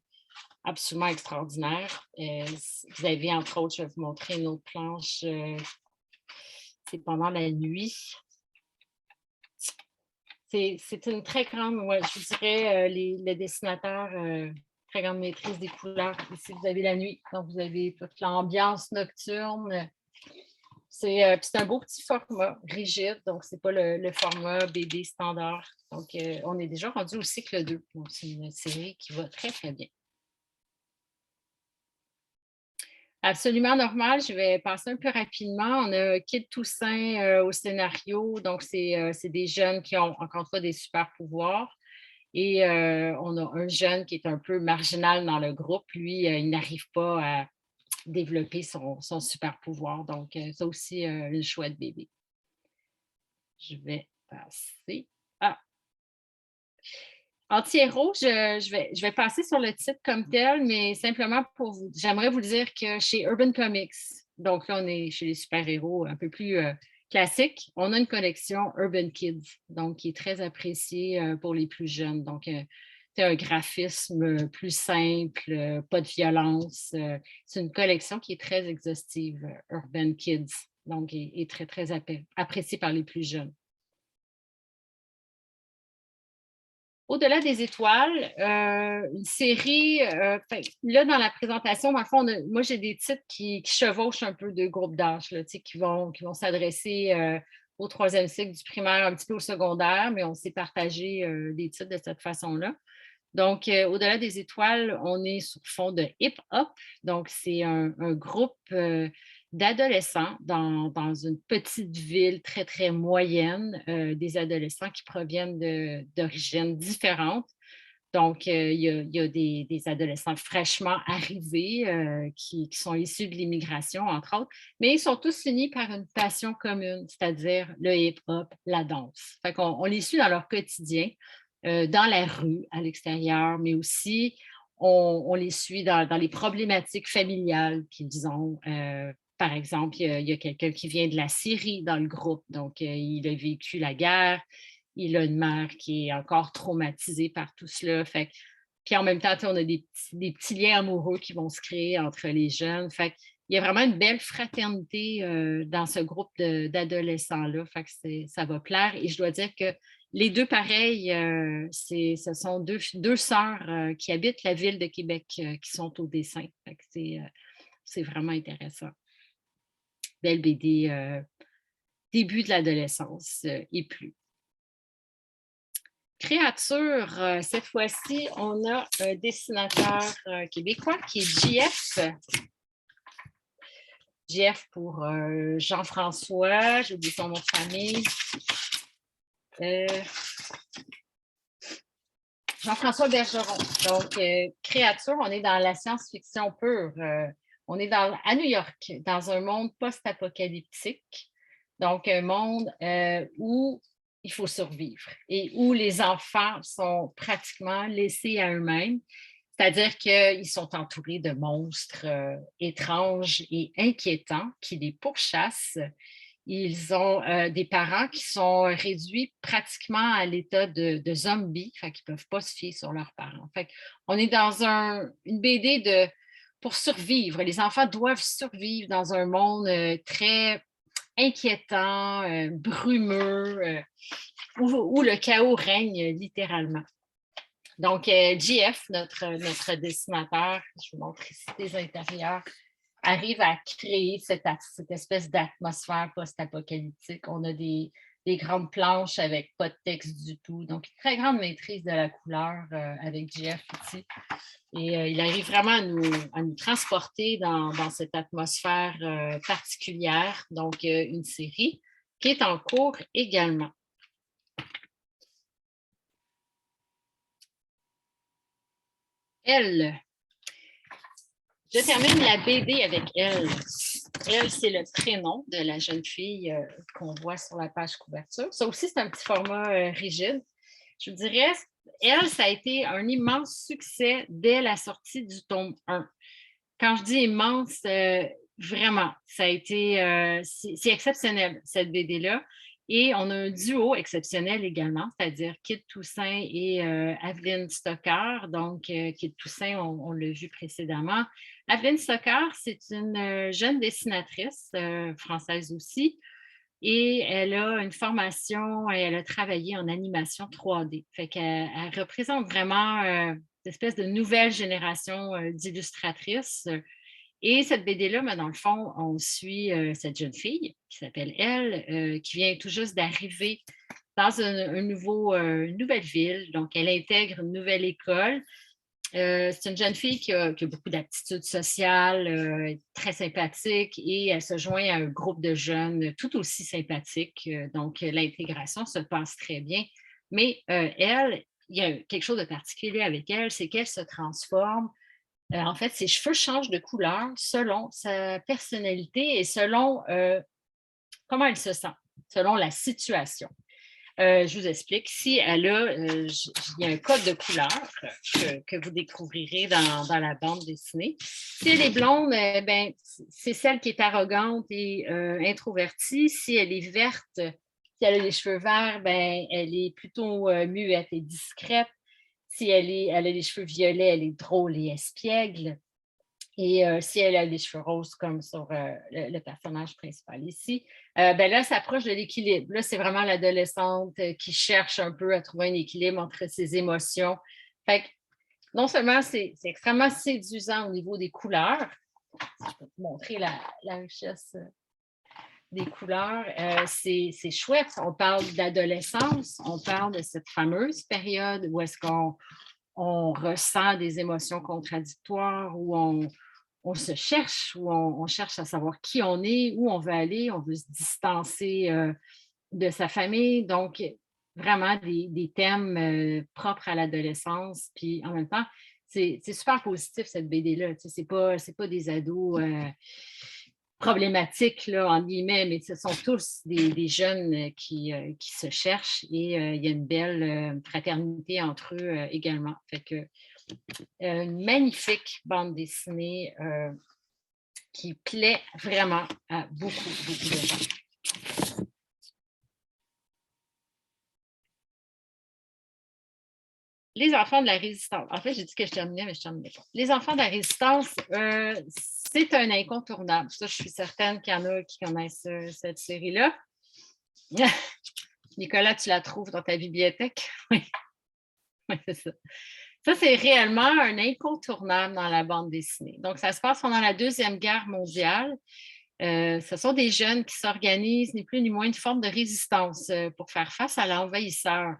absolument extraordinaire. Vous avez, entre autres, je vais vous montrer une autre planche, c'est pendant la nuit. C'est une très grande, ouais, je vous dirais, le dessinateur, très grande maîtrise des couleurs. Ici, vous avez la nuit, donc vous avez toute l'ambiance nocturne. C'est un beau petit format rigide, donc ce n'est pas le format BD standard. Donc, on est déjà rendu au cycle 2. Donc, c'est une série qui va très, très bien. Absolument normal, je vais passer un peu rapidement. On a Kid Toussaint au scénario, donc c'est des jeunes qui ont encore une fois des super pouvoirs. Et on a un jeune qui est un peu marginal dans le groupe. Lui, il n'arrive pas à développer son super pouvoir. Donc, ça aussi, une chouette bébé. Je vais passer. Ah! Anti-héros, je vais passer sur le titre comme tel, mais simplement j'aimerais vous dire que chez Urban Comics, donc là, on est chez les super-héros un peu plus classiques, on a une collection Urban Kids, donc qui est très appréciée pour les plus jeunes. Donc, c'est un graphisme plus simple, pas de violence. C'est une collection qui est très exhaustive, Urban Kids, donc est très, très appréciée par les plus jeunes. Au-delà des étoiles, une série, là, dans la présentation, dans le fond, moi, j'ai des titres qui chevauchent un peu de groupes d'âge, qui vont s'adresser au 3e cycle du primaire, un petit peu au secondaire, mais on s'est partagé des titres de cette façon-là. Donc, au-delà des étoiles, on est sur fond de hip-hop. Donc, c'est un groupe d'adolescents dans une petite ville très, très moyenne, des adolescents qui proviennent d'origines différentes. Donc, il y a des adolescents fraîchement arrivés qui sont issus de l'immigration, entre autres, mais ils sont tous unis par une passion commune, c'est-à-dire le hip-hop, la danse. Fait qu'on les suit dans leur quotidien, dans la rue, à l'extérieur, mais aussi on les suit dans les problématiques familiales qu'ils ont. Par exemple, il y a quelqu'un qui vient de la Syrie dans le groupe, donc il a vécu la guerre. Il a une mère qui est encore traumatisée par tout cela. Puis en même temps, on a des petits liens amoureux qui vont se créer entre les jeunes. Il y a vraiment une belle fraternité dans ce groupe d'adolescents-là. Ça va plaire. Et je dois dire qu'il Les deux, pareils, ce sont deux sœurs qui habitent la ville de Québec qui sont au dessin. Fait que c'est vraiment intéressant. Belle BD, début de l'adolescence et plus. Créature, cette fois-ci, on a un dessinateur québécois qui est JF. JF pour Jean-François, j'ai oublié son nom de famille. Jean-François Bergeron. Donc, Créature, on est dans la science-fiction pure. On est à New York, dans un monde post-apocalyptique. Donc, un monde où il faut survivre et où les enfants sont pratiquement laissés à eux-mêmes. C'est-à-dire qu'ils sont entourés de monstres étranges et inquiétants qui les pourchassent. Ils ont des parents qui sont réduits pratiquement à l'état de zombies, fait qu'ils ne peuvent pas se fier sur leurs parents. Fait on est dans une BD pour survivre. Les enfants doivent survivre dans un monde très inquiétant, brumeux, où le chaos règne littéralement. Donc, JF, notre dessinateur, je vous montre ici des intérieurs, arrive à créer cette espèce d'atmosphère post-apocalyptique. On a des grandes planches avec pas de texte du tout. Donc, une très grande maîtrise de la couleur avec JF ici. Et il arrive vraiment à nous transporter dans cette atmosphère particulière. Donc, une série qui est en cours également. Elle. Je termine la BD avec elle. Elle, c'est le prénom de la jeune fille qu'on voit sur la page couverture. Ça aussi, c'est un petit format rigide. Je vous dirais, elle, ça a été un immense succès dès la sortie du tome 1. Quand je dis immense, vraiment, ça a été, c'est exceptionnel, cette BD-là. Et on a un duo exceptionnel également, c'est-à-dire Kit Toussaint et Aveline Stockard. Donc, Kit Toussaint, on l'a vu précédemment. Aveline Stockard, c'est une jeune dessinatrice française aussi. Et elle a une formation et elle a travaillé en animation 3D. Fait qu'elle représente vraiment une espèce de nouvelle génération d'illustratrices. Et cette BD-là, dans le fond, on suit cette jeune fille qui s'appelle Elle, qui vient tout juste d'arriver dans une nouvelle ville. Donc, elle intègre une nouvelle école. C'est une jeune fille qui a beaucoup d'aptitudes sociales, très sympathique, et elle se joint à un groupe de jeunes tout aussi sympathiques. Donc, l'intégration se passe très bien. Mais elle, il y a quelque chose de particulier avec elle, c'est qu'elle se transforme. En fait, ses cheveux changent de couleur selon sa personnalité et selon comment elle se sent, selon la situation. Je vous explique. Si elle a, il y a un code de couleur que vous découvrirez dans la bande dessinée. Si elle est blonde, c'est celle qui est arrogante et introvertie. Si elle est verte, si elle a les cheveux verts, elle est plutôt muette et discrète. Si elle a les cheveux violets, elle est drôle et espiègle. Et si elle a les cheveux roses comme sur le personnage principal ici, là, ça approche de l'équilibre. Là, c'est vraiment l'adolescente qui cherche un peu à trouver un équilibre entre ses émotions. Fait que, non seulement c'est extrêmement séduisant au niveau des couleurs, je peux vous montrer la richesse des couleurs, c'est chouette. On parle d'adolescence, on parle de cette fameuse période où est-ce qu'on ressent des émotions contradictoires, où on se cherche, où on cherche à savoir qui on est, où on veut aller, on veut se distancer de sa famille. Donc, vraiment des thèmes propres à l'adolescence. Puis en même temps, c'est super positif cette BD-là. Ce n'est pas des ados problématiques, là, en guillemets, mais ce sont tous des jeunes qui se cherchent et il y a une belle fraternité entre eux également. Fait que une magnifique bande dessinée qui plaît vraiment à beaucoup de gens. Les enfants de la résistance. En fait, j'ai dit que je terminais, mais je ne terminais pas. Les enfants de la résistance, c'est un incontournable. Ça, je suis certaine qu'il y en a qui connaissent cette série-là. Nicolas, tu la trouves dans ta bibliothèque? Oui, oui, c'est ça. Ça, c'est réellement un incontournable dans la bande dessinée. Donc, ça se passe pendant la Deuxième Guerre mondiale. Ce sont des jeunes qui s'organisent, ni plus ni moins, une forme de résistance pour faire face à l'envahisseur.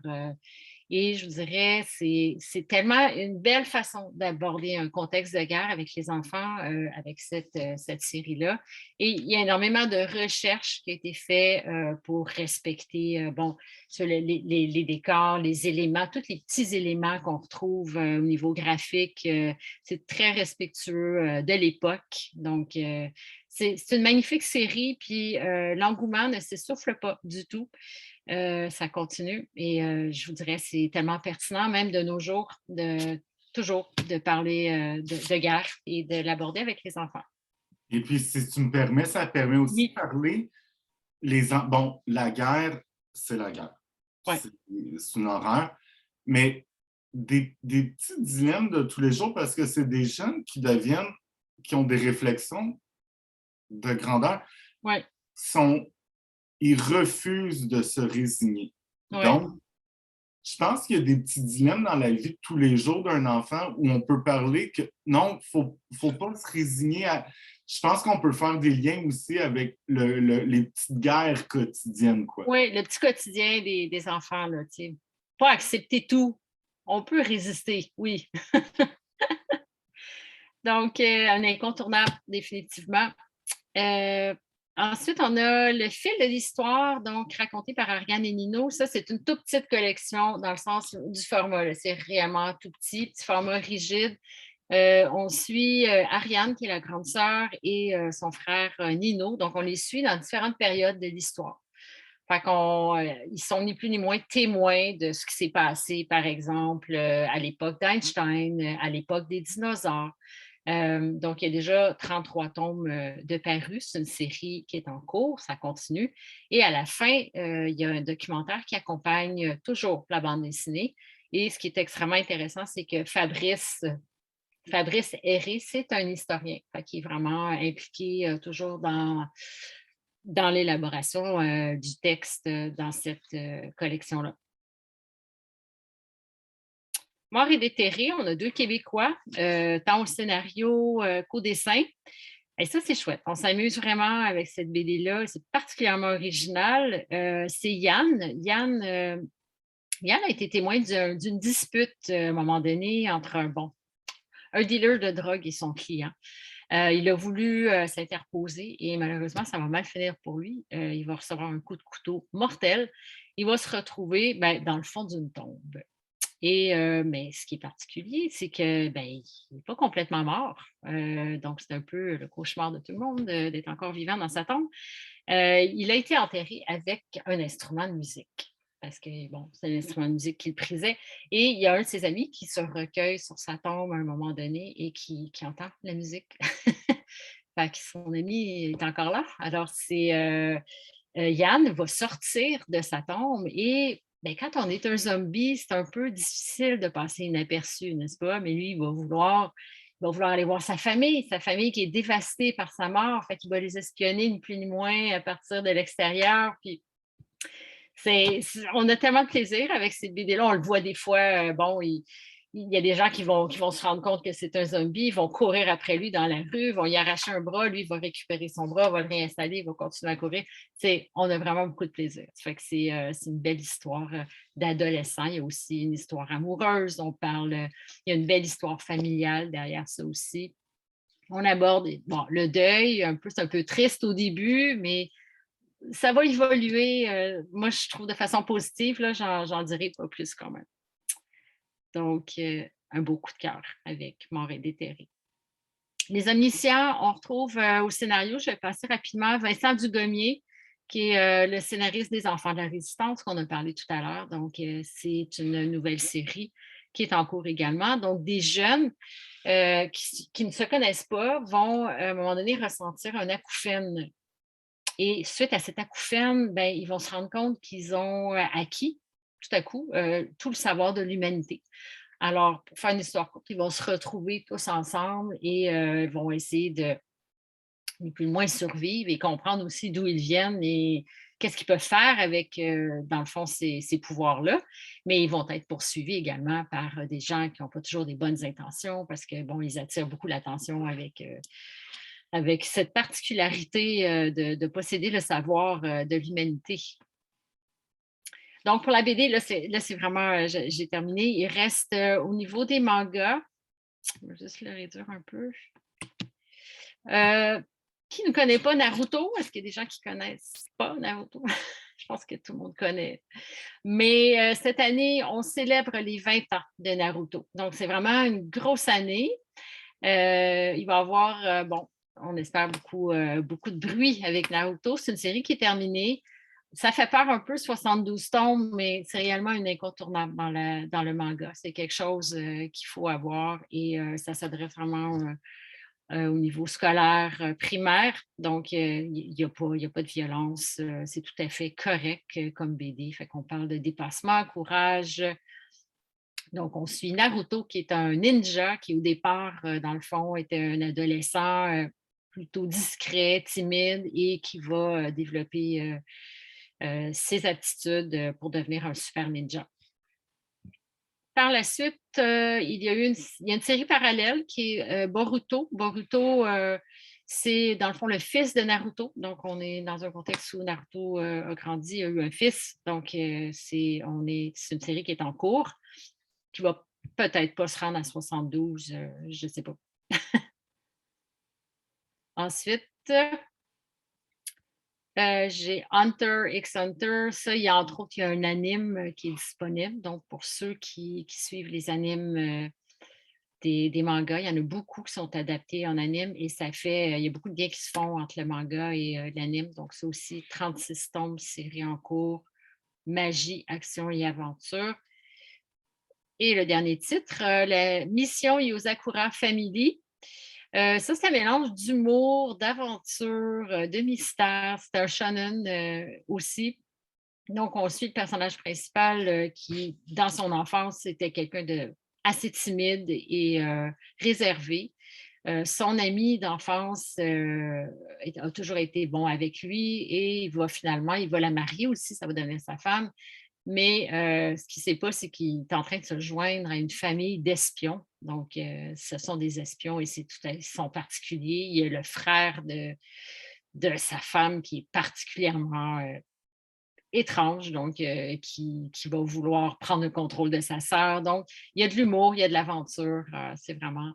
Et je vous dirais, c'est tellement une belle façon d'aborder un contexte de guerre avec les enfants, avec cette série-là. Et il y a énormément de recherches qui ont été faites pour respecter sur les décors, les éléments, tous les petits éléments qu'on retrouve au niveau graphique. C'est très respectueux de l'époque. Donc, c'est une magnifique série, puis l'engouement ne s'essouffle pas du tout. Ça continue et je vous dirais, c'est tellement pertinent, même de nos jours, toujours de parler de guerre et de l'aborder avec les enfants. Et puis, si tu me permets, ça permet aussi de parler bon, la guerre, c'est la guerre. Ouais. C'est une horreur. Mais des petits dilemmes de tous les jours parce que c'est des jeunes qui ont des réflexions de grandeur, Ouais. Ils refusent de se résigner. Ouais. Donc, je pense qu'il y a des petits dilemmes dans la vie de tous les jours d'un enfant où on peut parler que non, faut pas se résigner à. Je pense qu'on peut faire des liens aussi avec les petites guerres quotidiennes, quoi. Oui, le petit quotidien des enfants, là, tu sais. Pas accepter tout. On peut résister, oui. Donc, un incontournable, définitivement. Ensuite, on a le fil de l'histoire, donc raconté par Ariane et Nino. Ça, c'est une toute petite collection dans le sens du format. C'est réellement tout petit format rigide. On suit Ariane, qui est la grande sœur, et son frère Nino. Donc, on les suit dans différentes périodes de l'histoire. Fait ils sont ni plus ni moins témoins de ce qui s'est passé, par exemple, à l'époque d'Einstein, à l'époque des dinosaures. Donc, il y a déjà 33 tomes de parus. C'est une série qui est en cours, ça continue. Et à la fin, il y a un documentaire qui accompagne toujours la bande dessinée. Et ce qui est extrêmement intéressant, c'est que Fabrice Herré, c'est un historien qui est vraiment impliqué toujours dans l'élaboration du texte dans cette collection-là. Mort et déterré, on a 2 Québécois, tant au scénario qu'au dessin. Et ça, c'est chouette. On s'amuse vraiment avec cette BD-là. C'est particulièrement original. C'est Yann. Yann a été témoin d'une dispute à un moment donné entre un dealer de drogue et son client. Il a voulu s'interposer et malheureusement, ça va mal finir pour lui. Il va recevoir un coup de couteau mortel. Il va se retrouver dans le fond d'une tombe. Et mais ce qui est particulier, c'est que il n'est pas complètement mort. Donc, c'est un peu le cauchemar de tout le monde d'être encore vivant dans sa tombe. Il a été enterré avec un instrument de musique. Parce que, c'est l'instrument de musique qu'il prisait. Et il y a un de ses amis qui se recueille sur sa tombe à un moment donné et qui entend la musique. Fait que son ami est encore là. Alors, Yann va sortir de sa tombe et quand on est un zombie, c'est un peu difficile de passer inaperçu, n'est-ce pas? Mais lui, il va vouloir aller voir sa famille qui est dévastée par sa mort. Fait qu'il va les espionner, ni plus ni moins, à partir de l'extérieur. Puis on a tellement de plaisir avec ces BD-là. On le voit des fois, il y a des gens qui vont se rendre compte que c'est un zombie, ils vont courir après lui dans la rue, vont y arracher un bras, lui, il va récupérer son bras, va le réinstaller, il va continuer à courir. On a vraiment beaucoup de plaisir. Ça fait que c'est une belle histoire d'adolescent. Il y a aussi une histoire amoureuse. Il y a une belle histoire familiale derrière ça aussi. On aborde le deuil, c'est un peu triste au début, mais ça va évoluer, moi, je trouve de façon positive, là, j'en dirai pas plus quand même. Donc, un beau coup de cœur avec Mort et déterré. Les Omniscients, on retrouve au scénario, je vais passer rapidement, Vincent Dugommier, qui est le scénariste des Enfants de la Résistance, qu'on a parlé tout à l'heure. Donc, c'est une nouvelle série qui est en cours également. Donc, des jeunes qui ne se connaissent pas vont, à un moment donné, ressentir un acouphène. Et suite à cet acouphène, ils vont se rendre compte qu'ils ont acquis, tout à coup, tout le savoir de l'humanité. Alors, pour faire une histoire courte, ils vont se retrouver tous ensemble et vont essayer de, ni plus ni moins, survivre et comprendre aussi d'où ils viennent et qu'est-ce qu'ils peuvent faire avec, dans le fond, ces pouvoirs-là. Mais ils vont être poursuivis également par des gens qui n'ont pas toujours des bonnes intentions parce que, bon, ils attirent beaucoup l'attention avec cette particularité de posséder le savoir de l'humanité. Donc, pour la BD, là, c'est vraiment, j'ai terminé. Il reste au niveau des mangas, je vais juste le réduire un peu. Qui ne connaît pas Naruto? Est-ce qu'il y a des gens qui ne connaissent pas Naruto? Je pense que tout le monde connaît. Mais cette année, on célèbre les 20 ans de Naruto. Donc, c'est vraiment une grosse année. Il va y avoir, bon, on espère beaucoup de bruit avec Naruto. C'est une série qui est terminée. Ça fait peur un peu, 72 tomes, mais c'est réellement une incontournable dans le manga. C'est quelque chose qu'il faut avoir et ça s'adresse vraiment au niveau scolaire primaire. Donc, il n'y a pas de violence. C'est tout à fait correct comme BD. Fait qu'on parle de dépassement, courage. Donc, on suit Naruto, qui est un ninja, qui au départ, dans le fond, était un adolescent plutôt discret, timide et qui va développer ses aptitudes pour devenir un super ninja. Par la suite, il y a une série parallèle qui est Boruto. Boruto, c'est dans le fond le fils de Naruto. Donc, on est dans un contexte où Naruto a grandi, a eu un fils. Donc, c'est une série qui est en cours, qui va peut-être pas se rendre à 72, je ne sais pas. Ensuite, j'ai Hunter x Hunter. Ça, il y a entre autres, il y a un anime qui est disponible. Donc, pour ceux qui suivent les animes des mangas, il y en a beaucoup qui sont adaptés en anime et il y a beaucoup de liens qui se font entre le manga et l'anime. Donc, c'est aussi 36 tomes, série en cours, magie, action et aventure. Et le dernier titre, la Mission Yozakura Family. Ça, c'est un mélange d'humour, d'aventure, de mystère. C'est un shonen aussi. Donc, on suit le personnage principal qui, dans son enfance, était quelqu'un de assez timide et réservé. Son ami d'enfance a toujours été bon avec lui et il va la marier aussi, ça va devenir sa femme. Mais ce qu'il ne sait pas, c'est qu'il est en train de se joindre à une famille d'espions. Donc, ce sont des espions et ils sont particuliers. Il y a le frère de sa femme qui est particulièrement étrange, donc qui va vouloir prendre le contrôle de sa sœur. Donc, il y a de l'humour, il y a de l'aventure. C'est vraiment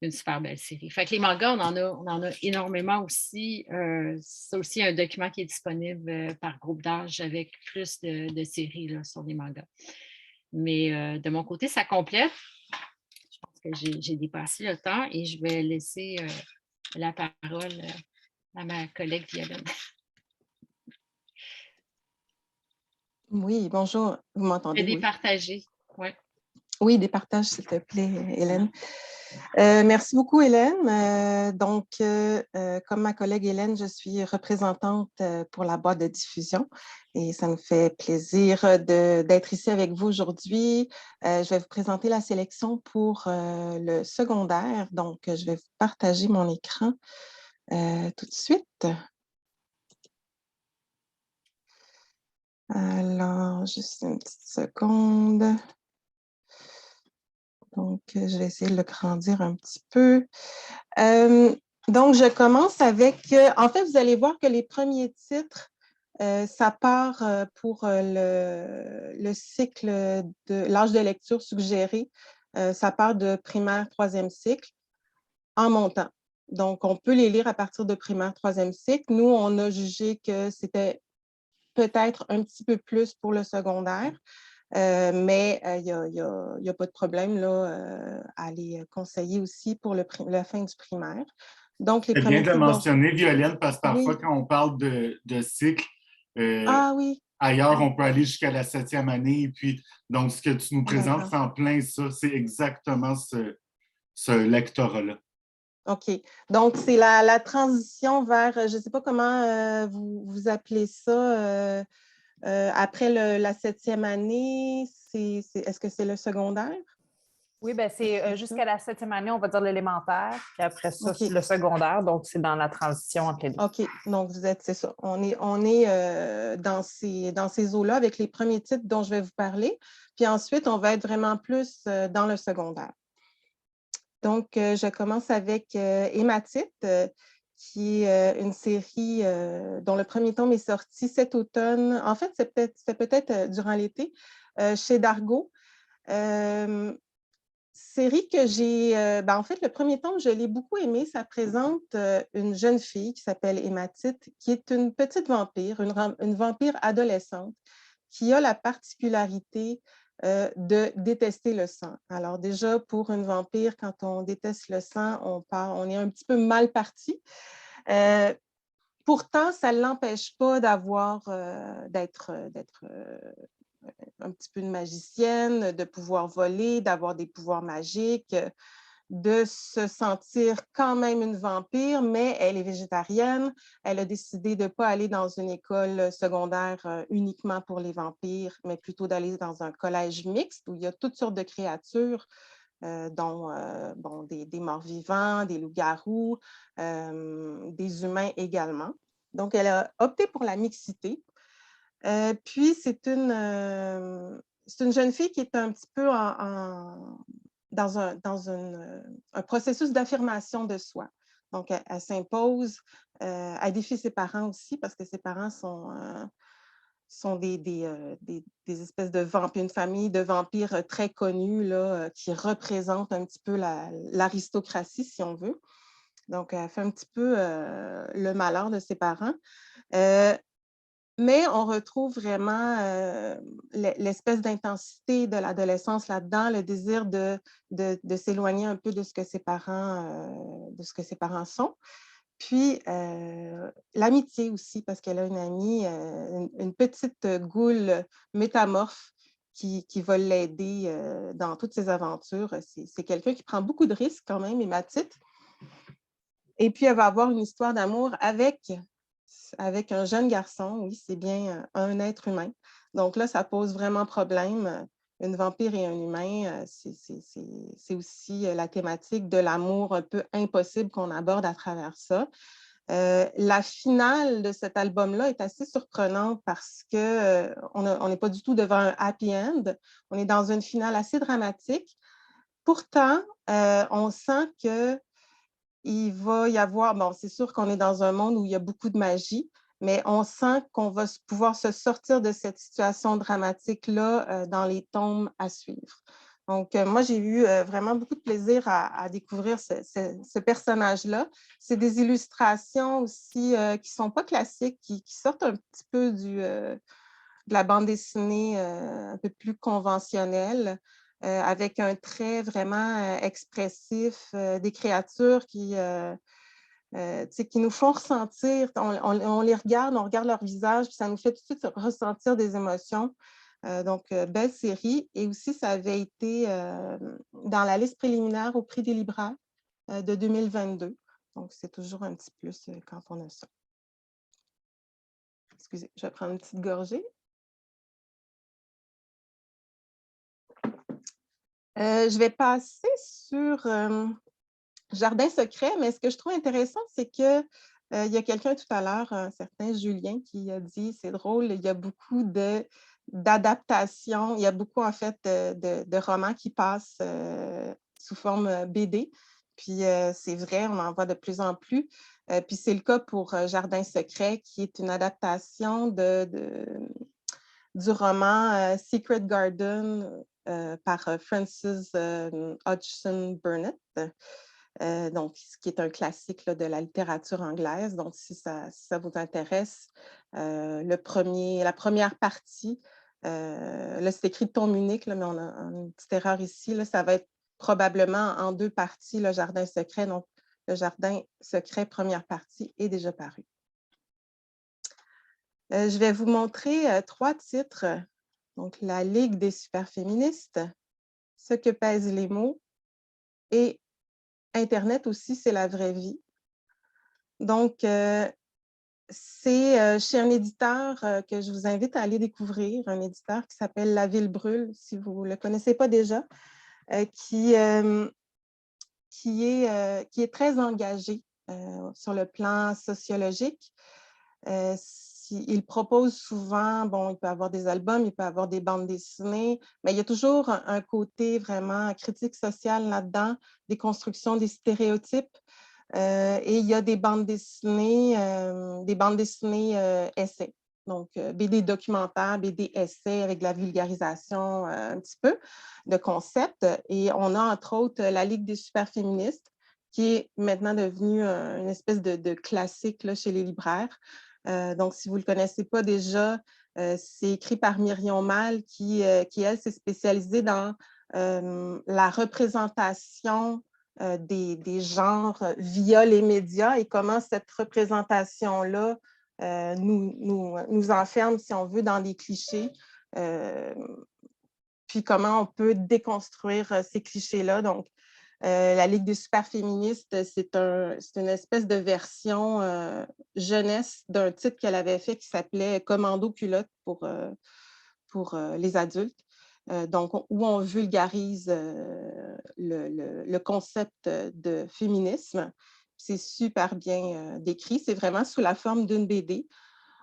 une super belle série. Fait que les mangas, on en a énormément aussi. C'est aussi un document qui est disponible par groupe d'âge avec plus de séries là, sur les mangas. Mais de mon côté, ça complète. Je pense que j'ai dépassé le temps et je vais laisser la parole à ma collègue Violaine. Oui, bonjour. Vous m'entendez? Oui. Départager, oui. Oui, départage, s'il te plaît, Hélène. Merci beaucoup, Hélène. Comme ma collègue Hélène, je suis représentante pour la boîte de diffusion et ça me fait plaisir d'être ici avec vous aujourd'hui. Je vais vous présenter la sélection pour le secondaire. Donc, je vais vous partager mon écran tout de suite. Alors, juste une petite seconde. Donc, je vais essayer de le grandir un petit peu. Donc, je commence avec... en fait, vous allez voir que les premiers titres, ça part pour le cycle de l'âge de lecture suggéré. Ça part de primaire, troisième cycle, en montant. Donc, on peut les lire à partir de primaire, troisième cycle. Nous, on a jugé que c'était peut-être un petit peu plus pour le secondaire. Mais il n'y a pas de problème là, à les conseiller aussi pour la fin du primaire. Donc, c'est bien de le mentionner, Violaine, parce que parfois, quand on parle de cycle, oui. Ailleurs, on peut aller jusqu'à la 7e année. Et puis, donc, ce que tu nous présentes, c'est en plein ça. C'est exactement ce lectorat-là. OK. Donc, c'est la transition vers, je ne sais pas comment vous appelez ça, après la 7e année, est-ce que c'est le secondaire? Oui, ben c'est jusqu'à la 7e année, on va dire l'élémentaire, puis après ça, OK. le secondaire. Donc, c'est dans la transition entre les deux. OK. Donc, c'est ça. On est dans ces eaux-là avec les premiers titres dont je vais vous parler. Puis ensuite, on va être vraiment plus dans le secondaire. Donc, je commence avec Hématite, qui est une série dont le premier tome est sorti cet automne. En fait, c'était peut-être durant l'été, chez Dargaud. Série que j'ai... en fait, le premier tome, je l'ai beaucoup aimé. Ça présente une jeune fille qui s'appelle Hématite, qui est une petite vampire, une vampire adolescente, qui a la particularité de détester le sang. Alors déjà, pour une vampire, quand on déteste le sang, on est un petit peu mal parti. Pourtant, ça ne l'empêche pas d'être un petit peu une magicienne, de pouvoir voler, d'avoir des pouvoirs magiques, de se sentir quand même une vampire, mais elle est végétarienne. Elle a décidé de ne pas aller dans une école secondaire uniquement pour les vampires, mais plutôt d'aller dans un collège mixte où il y a toutes sortes de créatures, dont des morts-vivants, des loups-garous, des humains également. Donc, elle a opté pour la mixité. Puis, c'est une jeune fille qui est un petit peu dans un processus d'affirmation de soi. Donc, elle s'impose, elle défie ses parents aussi parce que ses parents sont des espèces de vampires, une famille de vampires très connus là, qui représentent un petit peu l'aristocratie, si on veut. Donc, elle fait un petit peu le malheur de ses parents. Mais on retrouve vraiment l'espèce d'intensité de l'adolescence là-dedans, le désir de s'éloigner un peu de ce que ses parents sont. Puis l'amitié aussi, parce qu'elle a une amie, une petite goule métamorphe qui va l'aider dans toutes ses aventures. C'est quelqu'un qui prend beaucoup de risques quand même, Hématite. Et puis, elle va avoir une histoire d'amour avec un jeune garçon, oui, c'est bien un être humain. Donc là, ça pose vraiment problème. Une vampire et un humain, c'est aussi la thématique de l'amour un peu impossible qu'on aborde à travers ça. La finale de cet album-là est assez surprenante parce qu'on n'est pas du tout devant un happy end. On est dans une finale assez dramatique. Pourtant, on sent que il va y avoir, bon, c'est sûr qu'on est dans un monde où il y a beaucoup de magie, mais on sent qu'on va pouvoir se sortir de cette situation dramatique-là dans les tomes à suivre. Donc, moi, j'ai eu vraiment beaucoup de plaisir à découvrir ce personnage-là. C'est des illustrations aussi qui ne sont pas classiques, qui sortent un petit peu de la bande dessinée un peu plus conventionnelle. Avec un trait vraiment expressif, des créatures qui nous font ressentir, on les regarde, on regarde leur visage, puis ça nous fait tout de suite ressentir des émotions. Donc, belle série. Et aussi, ça avait été dans la liste préliminaire au prix des libraires de 2022. Donc, c'est toujours un petit plus quand on a ça. Excusez, je vais prendre une petite gorgée. Je vais passer sur Jardin secret, mais ce que je trouve intéressant, c'est qu'il y a quelqu'un tout à l'heure, un certain Julien, qui a dit, c'est drôle, il y a beaucoup d'adaptations, il y a beaucoup en fait de romans qui passent sous forme BD. Puis c'est vrai, on en voit de plus en plus. Puis c'est le cas pour Jardin secret, qui est une adaptation du roman Secret Garden par Frances Hodgson Burnett. Donc, ce qui est un classique là, de la littérature anglaise. Donc, si ça vous intéresse, la première partie, là, c'est écrit de ton unique, là, mais on a une petite erreur ici. Là, ça va être probablement en 2 parties, le Jardin secret. Donc, le Jardin secret, première partie, est déjà paru. Je vais vous montrer 3 titres. Donc, La Ligue des superféministes, Ce que pèsent les mots et Internet aussi, c'est la vraie vie. Donc, c'est chez un éditeur que je vous invite à aller découvrir, un éditeur qui s'appelle La Ville Brûle, si vous ne le connaissez pas déjà. qui est très engagé sur le plan sociologique. Il propose souvent, bon, il peut avoir des albums, il peut avoir des bandes dessinées, mais il y a toujours un côté vraiment critique sociale là-dedans, des constructions des stéréotypes. Et il y a des bandes dessinées essais. Donc, BD documentaire, BD essais avec de la vulgarisation un petit peu de concepts. Et on a entre autres la Ligue des super féministes, qui est maintenant devenue une espèce de classique là, chez les libraires. Donc, si vous ne le connaissez pas déjà, c'est écrit par Myrion Mal, qui elle, s'est spécialisée dans la représentation des genres via les médias et comment cette représentation-là nous enferme, si on veut, dans des clichés. Puis comment on peut déconstruire ces clichés-là. Donc, la Ligue des super féministes, c'est une espèce de version jeunesse d'un titre qu'elle avait fait qui s'appelait Commando culotte pour les adultes. Donc, où on vulgarise le concept de féminisme. C'est super bien décrit. C'est vraiment sous la forme d'une BD.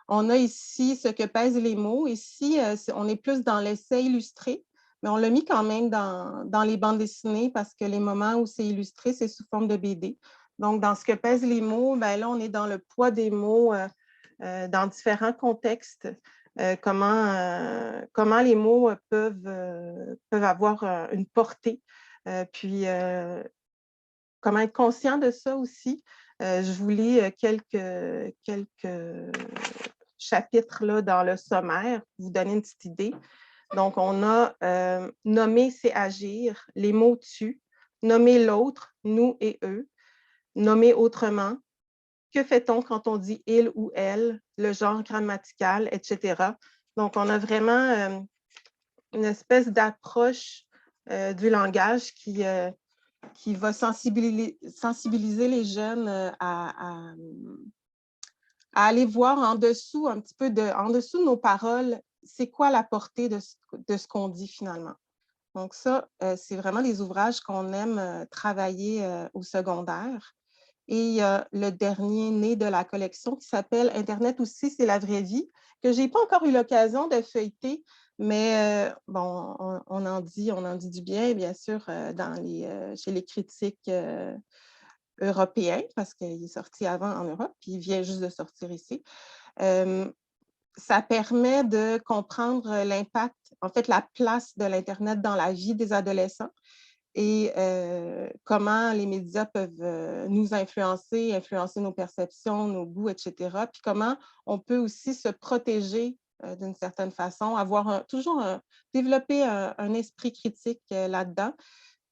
On a ici Ce que pèsent les mots. Ici, on est plus dans l'essai illustré, mais on l'a mis quand même dans les bandes dessinées parce que les moments où c'est illustré, c'est sous forme de BD. Donc, dans Ce que pèsent les mots, ben là, on est dans le poids des mots dans différents contextes. Comment les mots peuvent avoir une portée. Puis, comment être conscient de ça aussi. Je vous lis quelques chapitres là, dans le sommaire pour vous donner une petite idée. Donc, on a nommer, c'est agir, les mots tuent, nommer l'autre, nous et eux, nommer autrement, que fait-on quand on dit il ou elle, le genre grammatical, etc. Donc, on a vraiment une espèce d'approche du langage qui va sensibiliser les jeunes à aller voir en dessous, un petit peu en dessous de nos paroles, c'est quoi la portée de ce qu'on dit finalement. Donc ça, c'est vraiment des ouvrages qu'on aime travailler au secondaire. Et il y a le dernier né de la collection qui s'appelle « Internet aussi, c'est la vraie vie », que je n'ai pas encore eu l'occasion de feuilleter, mais bon, on en dit du bien sûr, chez les critiques européens, parce qu'il est sorti avant en Europe, puis il vient juste de sortir ici. Ça permet de comprendre l'impact, en fait, la place de l'Internet dans la vie des adolescents et comment les médias peuvent nous influencer nos perceptions, nos goûts, etc. Puis comment on peut aussi se protéger d'une certaine façon, développer un esprit critique là-dedans.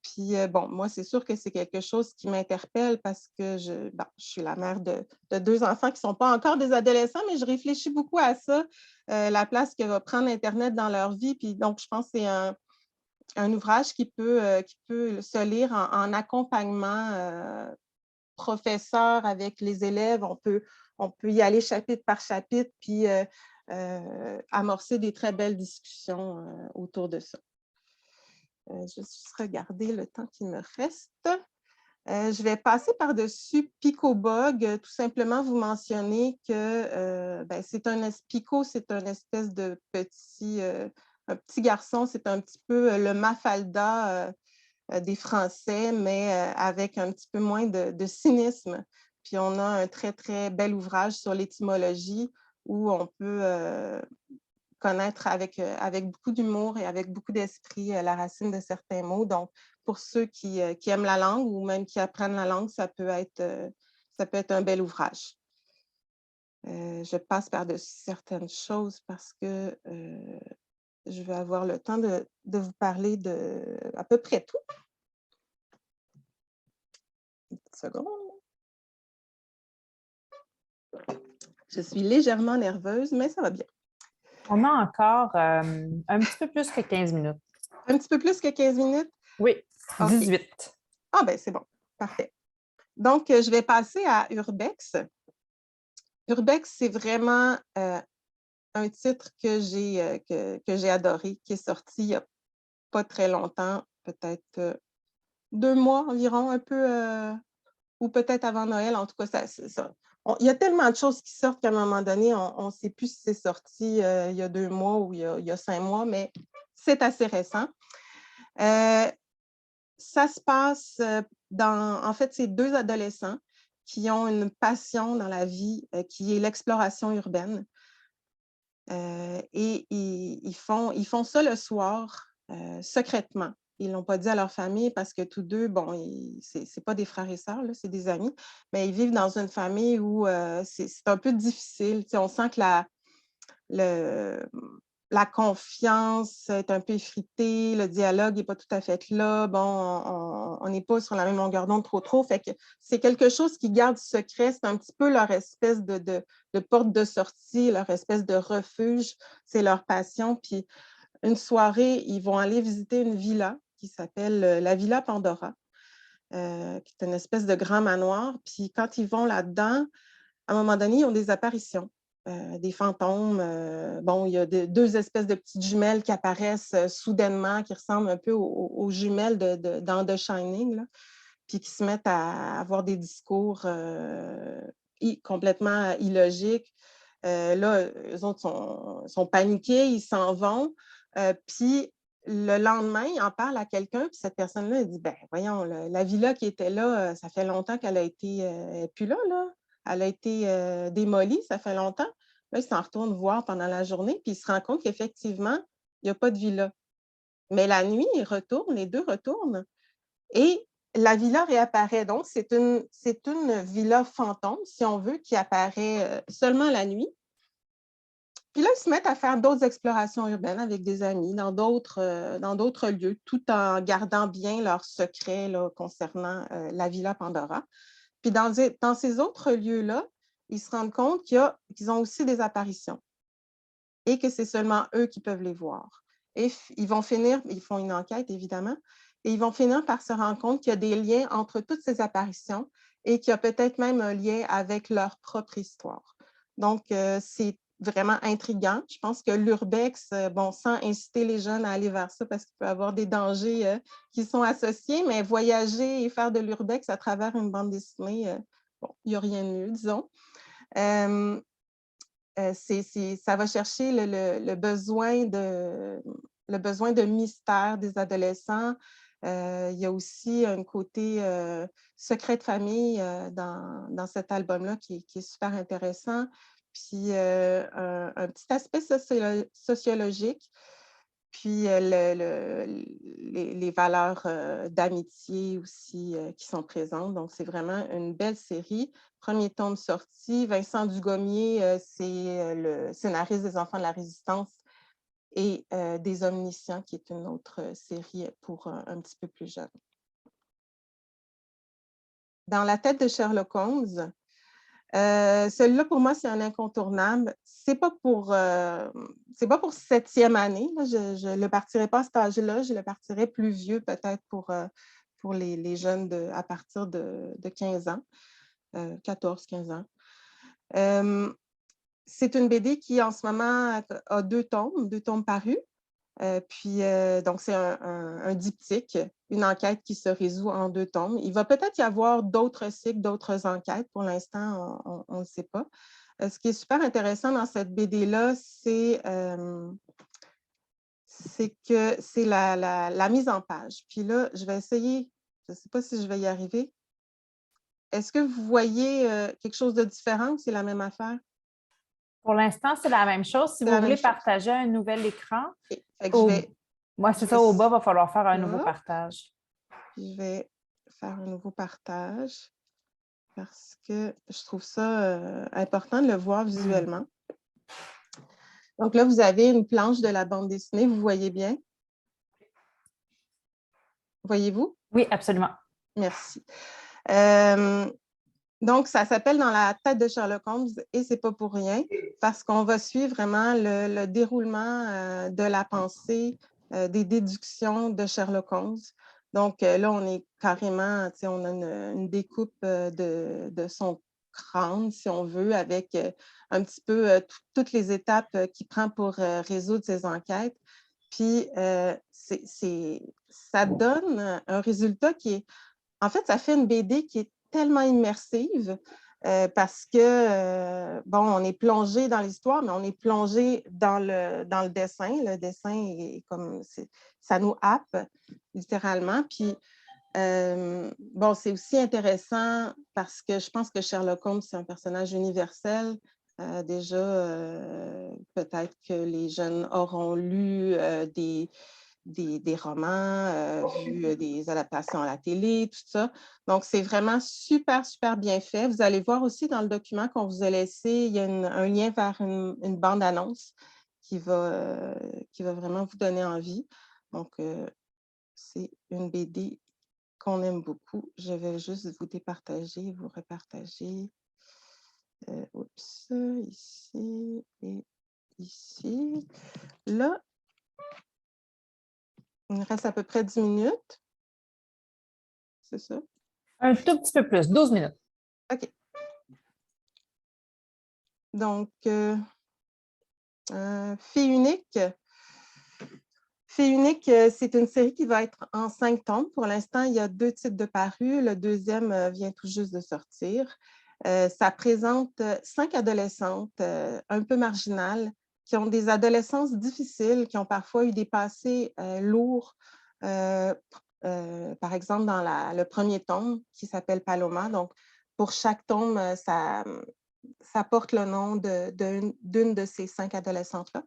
Puis bon, moi, c'est sûr que c'est quelque chose qui m'interpelle parce que je suis la mère de 2 enfants qui ne sont pas encore des adolescents, mais je réfléchis beaucoup à ça, la place que va prendre Internet dans leur vie. Puis donc, je pense que c'est un ouvrage qui peut se lire en accompagnement professeur avec les élèves. On peut y aller chapitre par chapitre, puis amorcer des très belles discussions autour de ça. Je vais juste regarder le temps qu'il me reste. Je vais passer par-dessus Picobug, tout simplement vous mentionner que Pico, c'est un espèce de un petit garçon, c'est un petit peu le Mafalda des Français, mais avec un petit peu moins de cynisme. Puis on a un très, très bel ouvrage sur l'étymologie où on peut connaître avec beaucoup d'humour et avec beaucoup d'esprit la racine de certains mots. Donc, pour ceux qui aiment la langue ou même qui apprennent la langue, ça peut être un bel ouvrage. Je passe par-dessus certaines choses parce que je vais avoir le temps de vous parler de à peu près tout. Une petite seconde. Je suis légèrement nerveuse, mais ça va bien. On a encore un petit peu plus que 15 minutes. Un petit peu plus que 15 minutes? Oui, 18. Okay. Ah ben c'est bon, parfait. Donc, je vais passer à Urbex. Urbex, c'est vraiment un titre que j'ai adoré, qui est sorti il n'y a pas très longtemps, peut-être 2 mois environ, un peu, ou peut-être avant Noël. En tout cas, il y a tellement de choses qui sortent qu'à un moment donné, on ne sait plus si c'est sorti il y a 2 mois ou il y a 5 mois, mais c'est assez récent. Ça se passe en fait, c'est 2 adolescents qui ont une passion dans la vie qui est l'exploration urbaine. Et ils font ça le soir secrètement. Ils ne l'ont pas dit à leur famille parce que tous deux, bon, ce n'est pas des frères et sœurs, c'est des amis, mais ils vivent dans une famille où c'est un peu difficile. Tu sais, on sent que la confiance est un peu effritée, le dialogue n'est pas tout à fait là. Bon, on n'est pas sur la même longueur d'onde trop. Fait que c'est quelque chose qui garde secret. C'est un petit peu leur espèce de porte de sortie, leur espèce de refuge. C'est leur passion. Puis une soirée, ils vont aller visiter une villa qui s'appelle la Villa Pandora, qui est une espèce de grand manoir. Puis quand ils vont là-dedans, à un moment donné, ils ont des apparitions. Des fantômes. Bon, il y a 2 espèces de petites jumelles qui apparaissent soudainement, qui ressemblent un peu aux jumelles dans The Shining, là, puis qui se mettent à avoir des discours complètement illogiques. Là, eux autres sont paniqués, ils s'en vont. Puis le lendemain, ils en parlent à quelqu'un, puis cette personne-là, elle dit, ben voyons, la villa qui était là, ça fait longtemps qu'elle a été plus là. Elle a été démolie, ça fait longtemps. Là, il s'en retourne voir pendant la journée, puis il se rend compte qu'effectivement, il n'y a pas de villa. Mais la nuit, ils retournent, les 2 retournent, et la villa réapparaît. Donc, c'est une villa fantôme, si on veut, qui apparaît seulement la nuit. Puis là, ils se mettent à faire d'autres explorations urbaines avec des amis dans d'autres lieux, tout en gardant bien leurs secrets là, concernant la villa Pandora. Puis dans ces autres lieux-là, ils se rendent compte qu'ils ont aussi des apparitions et que c'est seulement eux qui peuvent les voir. Et ils font une enquête évidemment, et ils vont finir par se rendre compte qu'il y a des liens entre toutes ces apparitions et qu'il y a peut-être même un lien avec leur propre histoire. Donc, c'est vraiment intriguant. Je pense que l'urbex, bon, sans inciter les jeunes à aller vers ça parce qu'il peut y avoir des dangers qui sont associés, mais voyager et faire de l'urbex à travers une bande dessinée, bon, il n'y a rien de mieux, disons. Ça va chercher le besoin de mystère des adolescents. Il y a aussi un côté secret de famille dans cet album-là qui est super intéressant. Puis un petit aspect sociologique. Puis les valeurs d'amitié aussi qui sont présentes. Donc, c'est vraiment une belle série. Premier tome sorti. Vincent Dugommier, c'est le scénariste des Enfants de la Résistance et des Omniscients, qui est une autre série pour un petit peu plus jeune. Dans la tête de Sherlock Holmes, celui-là, pour moi, c'est un incontournable. Ce n'est pas pour 7e année. Là. Je ne le partirai pas à cet âge-là. Je le partirai plus vieux, peut-être pour les jeunes à partir de 15 ans, 14-15 ans. C'est une BD qui, en ce moment, a 2 tomes parus. Donc, c'est un diptyque, une enquête qui se résout en 2 tomes. Il va peut-être y avoir d'autres cycles, d'autres enquêtes. Pour l'instant, on ne le sait pas. Ce qui est super intéressant dans cette BD-là, c'est que c'est la mise en page. Puis là, je vais essayer, je ne sais pas si je vais y arriver. Est-ce que vous voyez quelque chose de différent ou c'est la même affaire? Pour l'instant, c'est la même chose. Si vous voulez partager un nouvel écran, moi, c'est ça, au bas, il va falloir faire un nouveau partage. Je vais faire un nouveau partage parce que je trouve ça important de le voir visuellement. Donc là, vous avez une planche de la bande dessinée, vous voyez bien? Voyez-vous? Oui, absolument. Merci. Donc, ça s'appelle Dans la tête de Sherlock Holmes et ce n'est pas pour rien parce qu'on va suivre vraiment le déroulement de la pensée, des déductions de Sherlock Holmes. Donc, là, on est carrément, on a une découpe de son crâne, si on veut, avec un petit peu toutes les étapes qu'il prend pour résoudre ses enquêtes. Puis, ça donne un résultat qui est... En fait, ça fait une BD qui est tellement immersive parce que, bon, on est plongé dans l'histoire, mais on est plongé dans le dessin. Le dessin est comme... Ça nous happe, littéralement. Puis, bon, c'est aussi intéressant parce que je pense que Sherlock Holmes, c'est un personnage universel. Déjà, peut-être que les jeunes auront lu des romans, vu des adaptations à la télé, tout ça. Donc, c'est vraiment super, super bien fait. Vous allez voir aussi dans le document qu'on vous a laissé, il y a un lien vers une bande-annonce qui va vraiment vous donner envie. Donc, c'est une BD qu'on aime beaucoup. Je vais juste vous départager, vous repartager. Oups, ici et ici. Là, il me reste à peu près 10 minutes. C'est ça? Un tout petit peu plus, 12 minutes. OK. Donc, Fille unique. Fille unique, c'est une série qui va être en 5 tomes. Pour l'instant, il y a 2 titres de parus. Le deuxième vient tout juste de sortir. Ça présente 5 adolescentes un peu marginales qui ont des adolescences difficiles, qui ont parfois eu des passés lourds. Par exemple, dans le premier tome qui s'appelle Paloma. Donc, pour chaque tome, ça porte le nom d'une de ces 5 adolescentes-là.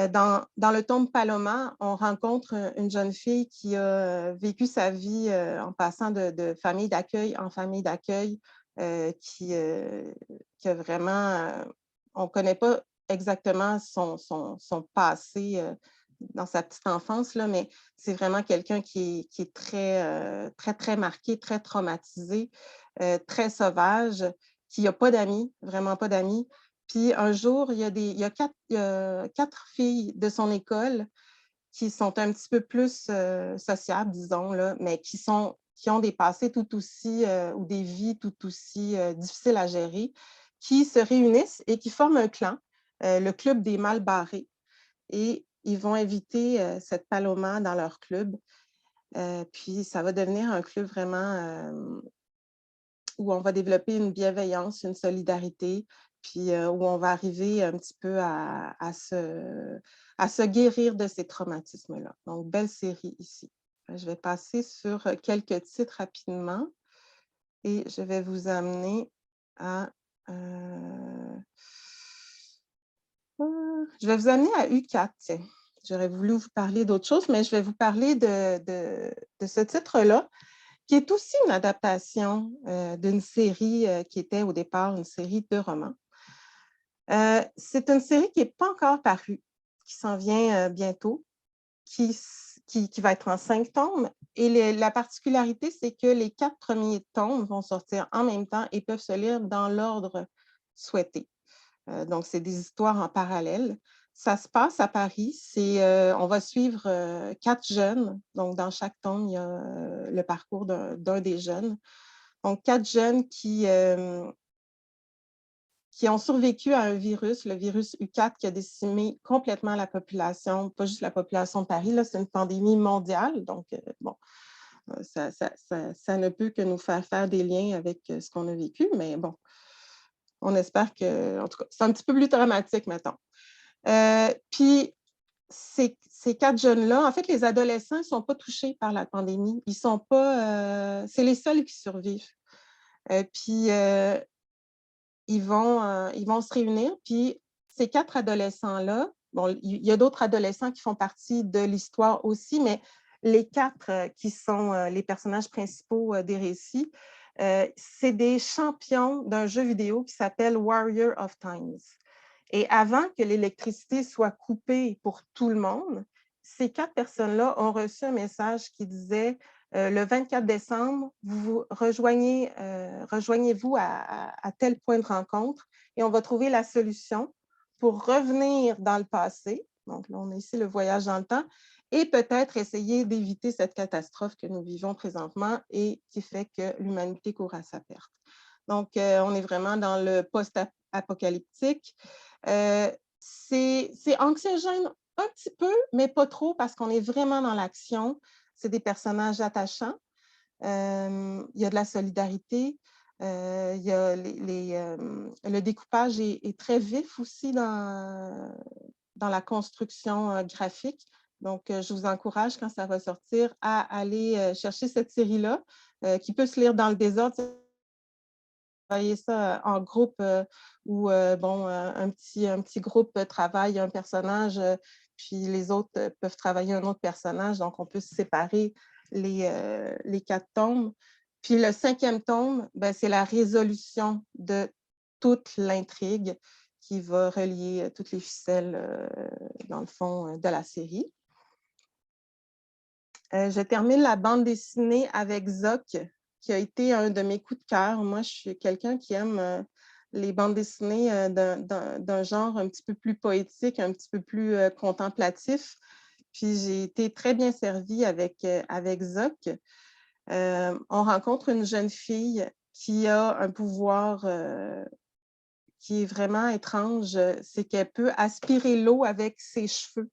Dans le tome Paloma, on rencontre une jeune fille qui a vécu sa vie en passant de famille d'accueil en famille d'accueil, qui a vraiment... on ne connaît pas exactement son passé dans sa petite enfance, là, mais c'est vraiment quelqu'un qui est très, très, très marqué, très traumatisé, très sauvage, qui n'a pas d'amis, vraiment pas d'amis. Puis un jour, il y a 4 filles de son école qui sont un petit peu plus sociables, disons, là, mais qui ont des passés tout aussi, ou des vies tout aussi difficiles à gérer, qui se réunissent et qui forment un clan, le club des mal barrés. Et ils vont inviter cette Paloma dans leur club. Puis ça va devenir un club vraiment où on va développer une bienveillance, une solidarité, puis où on va arriver un petit peu à se guérir de ces traumatismes-là. Donc, belle série ici. Je vais passer sur quelques titres rapidement et je vais vous amener à... je vais vous amener à U4. Tiens. J'aurais voulu vous parler d'autre chose, mais je vais vous parler de ce titre-là, qui est aussi une adaptation d'une série qui était au départ une série de romans. C'est une série qui n'est pas encore parue, qui s'en vient bientôt, qui va être en 5 tomes. Et la particularité, c'est que les 4 premiers tomes vont sortir en même temps et peuvent se lire dans l'ordre souhaité. Donc, c'est des histoires en parallèle. Ça se passe à Paris. On va suivre 4 jeunes. Donc, dans chaque tome, il y a le parcours d'un des jeunes. Donc, 4 jeunes qui ont survécu à un virus, le virus U4, qui a décimé complètement la population, pas juste la population de Paris, là, c'est une pandémie mondiale. Donc, bon, ça ne peut que nous faire des liens avec ce qu'on a vécu, mais bon, on espère que, en tout cas, c'est un petit peu plus dramatique, mettons. Puis, ces 4 jeunes-là, en fait, les adolescents ne sont pas touchés par la pandémie. Ils sont pas... c'est les seuls qui survivent. Puis, ils vont se réunir. Puis, ces 4 adolescents-là, bon, il y a d'autres adolescents qui font partie de l'histoire aussi, mais les 4 qui sont les personnages principaux des récits, c'est des champions d'un jeu vidéo qui s'appelle Warrior of Times. Et avant que l'électricité soit coupée pour tout le monde, ces 4 personnes-là ont reçu un message qui disait le 24 décembre, vous rejoignez-vous à tel point de rencontre et on va trouver la solution pour revenir dans le passé. Donc là, on a ici le voyage dans le temps et peut-être essayer d'éviter cette catastrophe que nous vivons présentement et qui fait que l'humanité court à sa perte. Donc, on est vraiment dans le post-apocalyptique. C'est anxiogène un petit peu, mais pas trop, parce qu'on est vraiment dans l'action. C'est des personnages attachants. Il y a de la solidarité. Il y a le découpage est très vif aussi dans la construction graphique. Donc, je vous encourage, quand ça va sortir, à aller chercher cette série-là, qui peut se lire dans le désordre. Travailler ça en groupe où un petit groupe travaille un personnage, puis les autres peuvent travailler un autre personnage. Donc, on peut se séparer les 4 tomes. Puis le 5e tome, c'est la résolution de toute l'intrigue qui va relier toutes les ficelles, dans le fond, de la série. Je termine la bande dessinée avec Zoc, qui a été un de mes coups de cœur. Moi, je suis quelqu'un qui aime les bandes dessinées d'un genre un petit peu plus poétique, un petit peu plus contemplatif. Puis j'ai été très bien servie avec Zoc. On rencontre une jeune fille qui a un pouvoir qui est vraiment étrange, c'est qu'elle peut aspirer l'eau avec ses cheveux.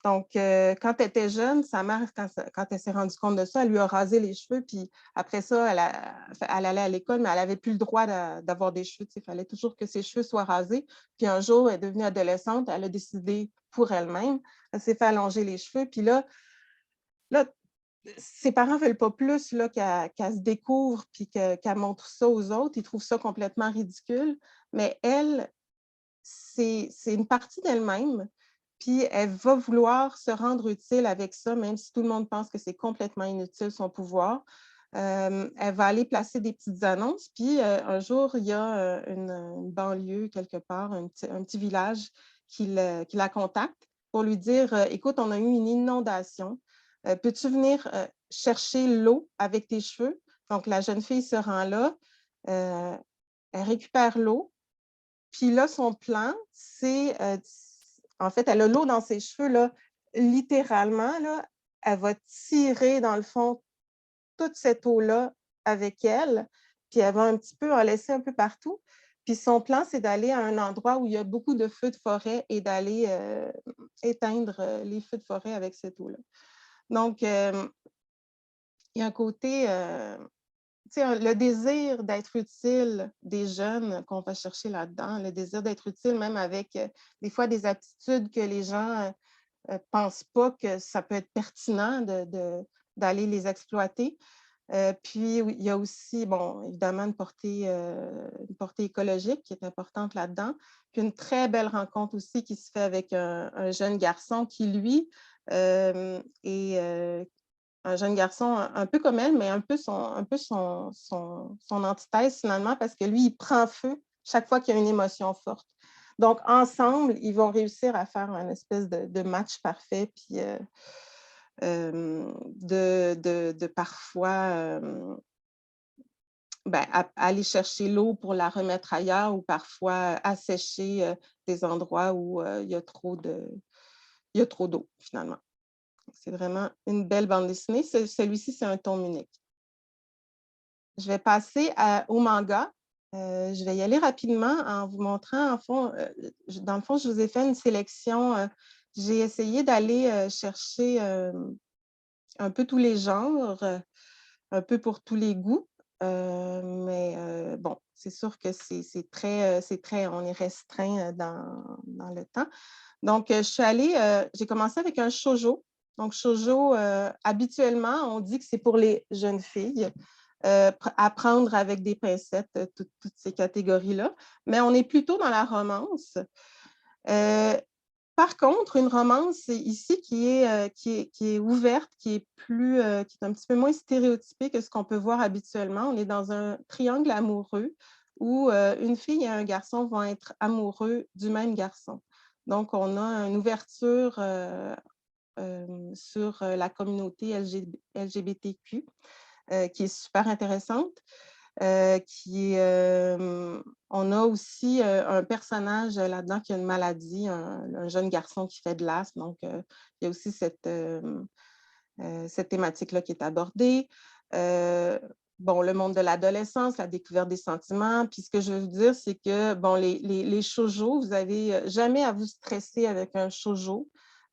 Donc, quand elle était jeune, sa mère, quand elle s'est rendue compte de ça, elle lui a rasé les cheveux. Puis après ça, elle allait à l'école, mais elle n'avait plus le droit d'avoir des cheveux. Il fallait toujours que ses cheveux soient rasés. Puis un jour, elle est devenue adolescente. Elle a décidé pour elle-même. Elle s'est fait allonger les cheveux. Puis là ses parents ne veulent pas plus qu'elle se découvre puis qu'elle montre ça aux autres. Ils trouvent ça complètement ridicule. Mais elle, c'est une partie d'elle-même. Puis elle va vouloir se rendre utile avec ça, même si tout le monde pense que c'est complètement inutile, son pouvoir. Elle va aller placer des petites annonces. Puis un jour, il y a une banlieue quelque part, un petit village qui la contacte pour lui dire « Écoute, on a eu une inondation. Peux-tu venir chercher l'eau avec tes cheveux? » Donc, la jeune fille se rend là. Elle récupère l'eau. Puis là, son plan, c'est... en fait, elle a l'eau dans ses cheveux, là, littéralement, là, elle va tirer, dans le fond, toute cette eau-là avec elle, puis elle va un petit peu en laisser un peu partout. Puis son plan, c'est d'aller à un endroit où il y a beaucoup de feux de forêt et d'aller éteindre les feux de forêt avec cette eau-là. Donc, il y a un côté... le désir d'être utile des jeunes qu'on va chercher là-dedans, le désir d'être utile même avec des fois des aptitudes que les gens ne pensent pas que ça peut être pertinent d'aller les exploiter. Puis, il y a aussi, bon, évidemment, une portée écologique qui est importante là-dedans. Puis, une très belle rencontre aussi qui se fait avec un jeune garçon qui, lui, est un jeune garçon un peu comme elle, mais un peu son antithèse finalement, parce que lui, il prend feu chaque fois qu'il y a une émotion forte. Donc, ensemble, ils vont réussir à faire un espèce de match parfait, puis de parfois aller chercher l'eau pour la remettre ailleurs ou parfois assécher des endroits où il y a trop d'eau finalement. C'est vraiment une belle bande dessinée. Celui-ci, c'est un tome unique. Je vais passer au manga. Je vais y aller rapidement en vous montrant, en fond, dans le fond, je vous ai fait une sélection. J'ai essayé d'aller chercher un peu tous les genres, un peu pour tous les goûts. Mais bon, c'est sûr que c'est très, on est restreint dans le temps. Donc, j'ai commencé avec un shoujo. Donc, shoujo, habituellement, on dit que c'est pour les jeunes filles. Apprendre avec des pincettes, toutes ces catégories-là. Mais on est plutôt dans la romance. Par contre, une romance ici qui est ouverte, qui est un petit peu moins stéréotypée que ce qu'on peut voir habituellement. On est dans un triangle amoureux où une fille et un garçon vont être amoureux du même garçon. Donc, on a une ouverture sur la communauté LGBTQ qui est super intéressante. On a aussi un personnage là-dedans qui a une maladie, un jeune garçon qui fait de l'asthme. Donc, il y a aussi cette thématique-là qui est abordée. Le monde de l'adolescence, la découverte des sentiments. Puis ce que je veux vous dire, c'est que les shoujo, vous n'avez jamais à vous stresser avec un shoujo.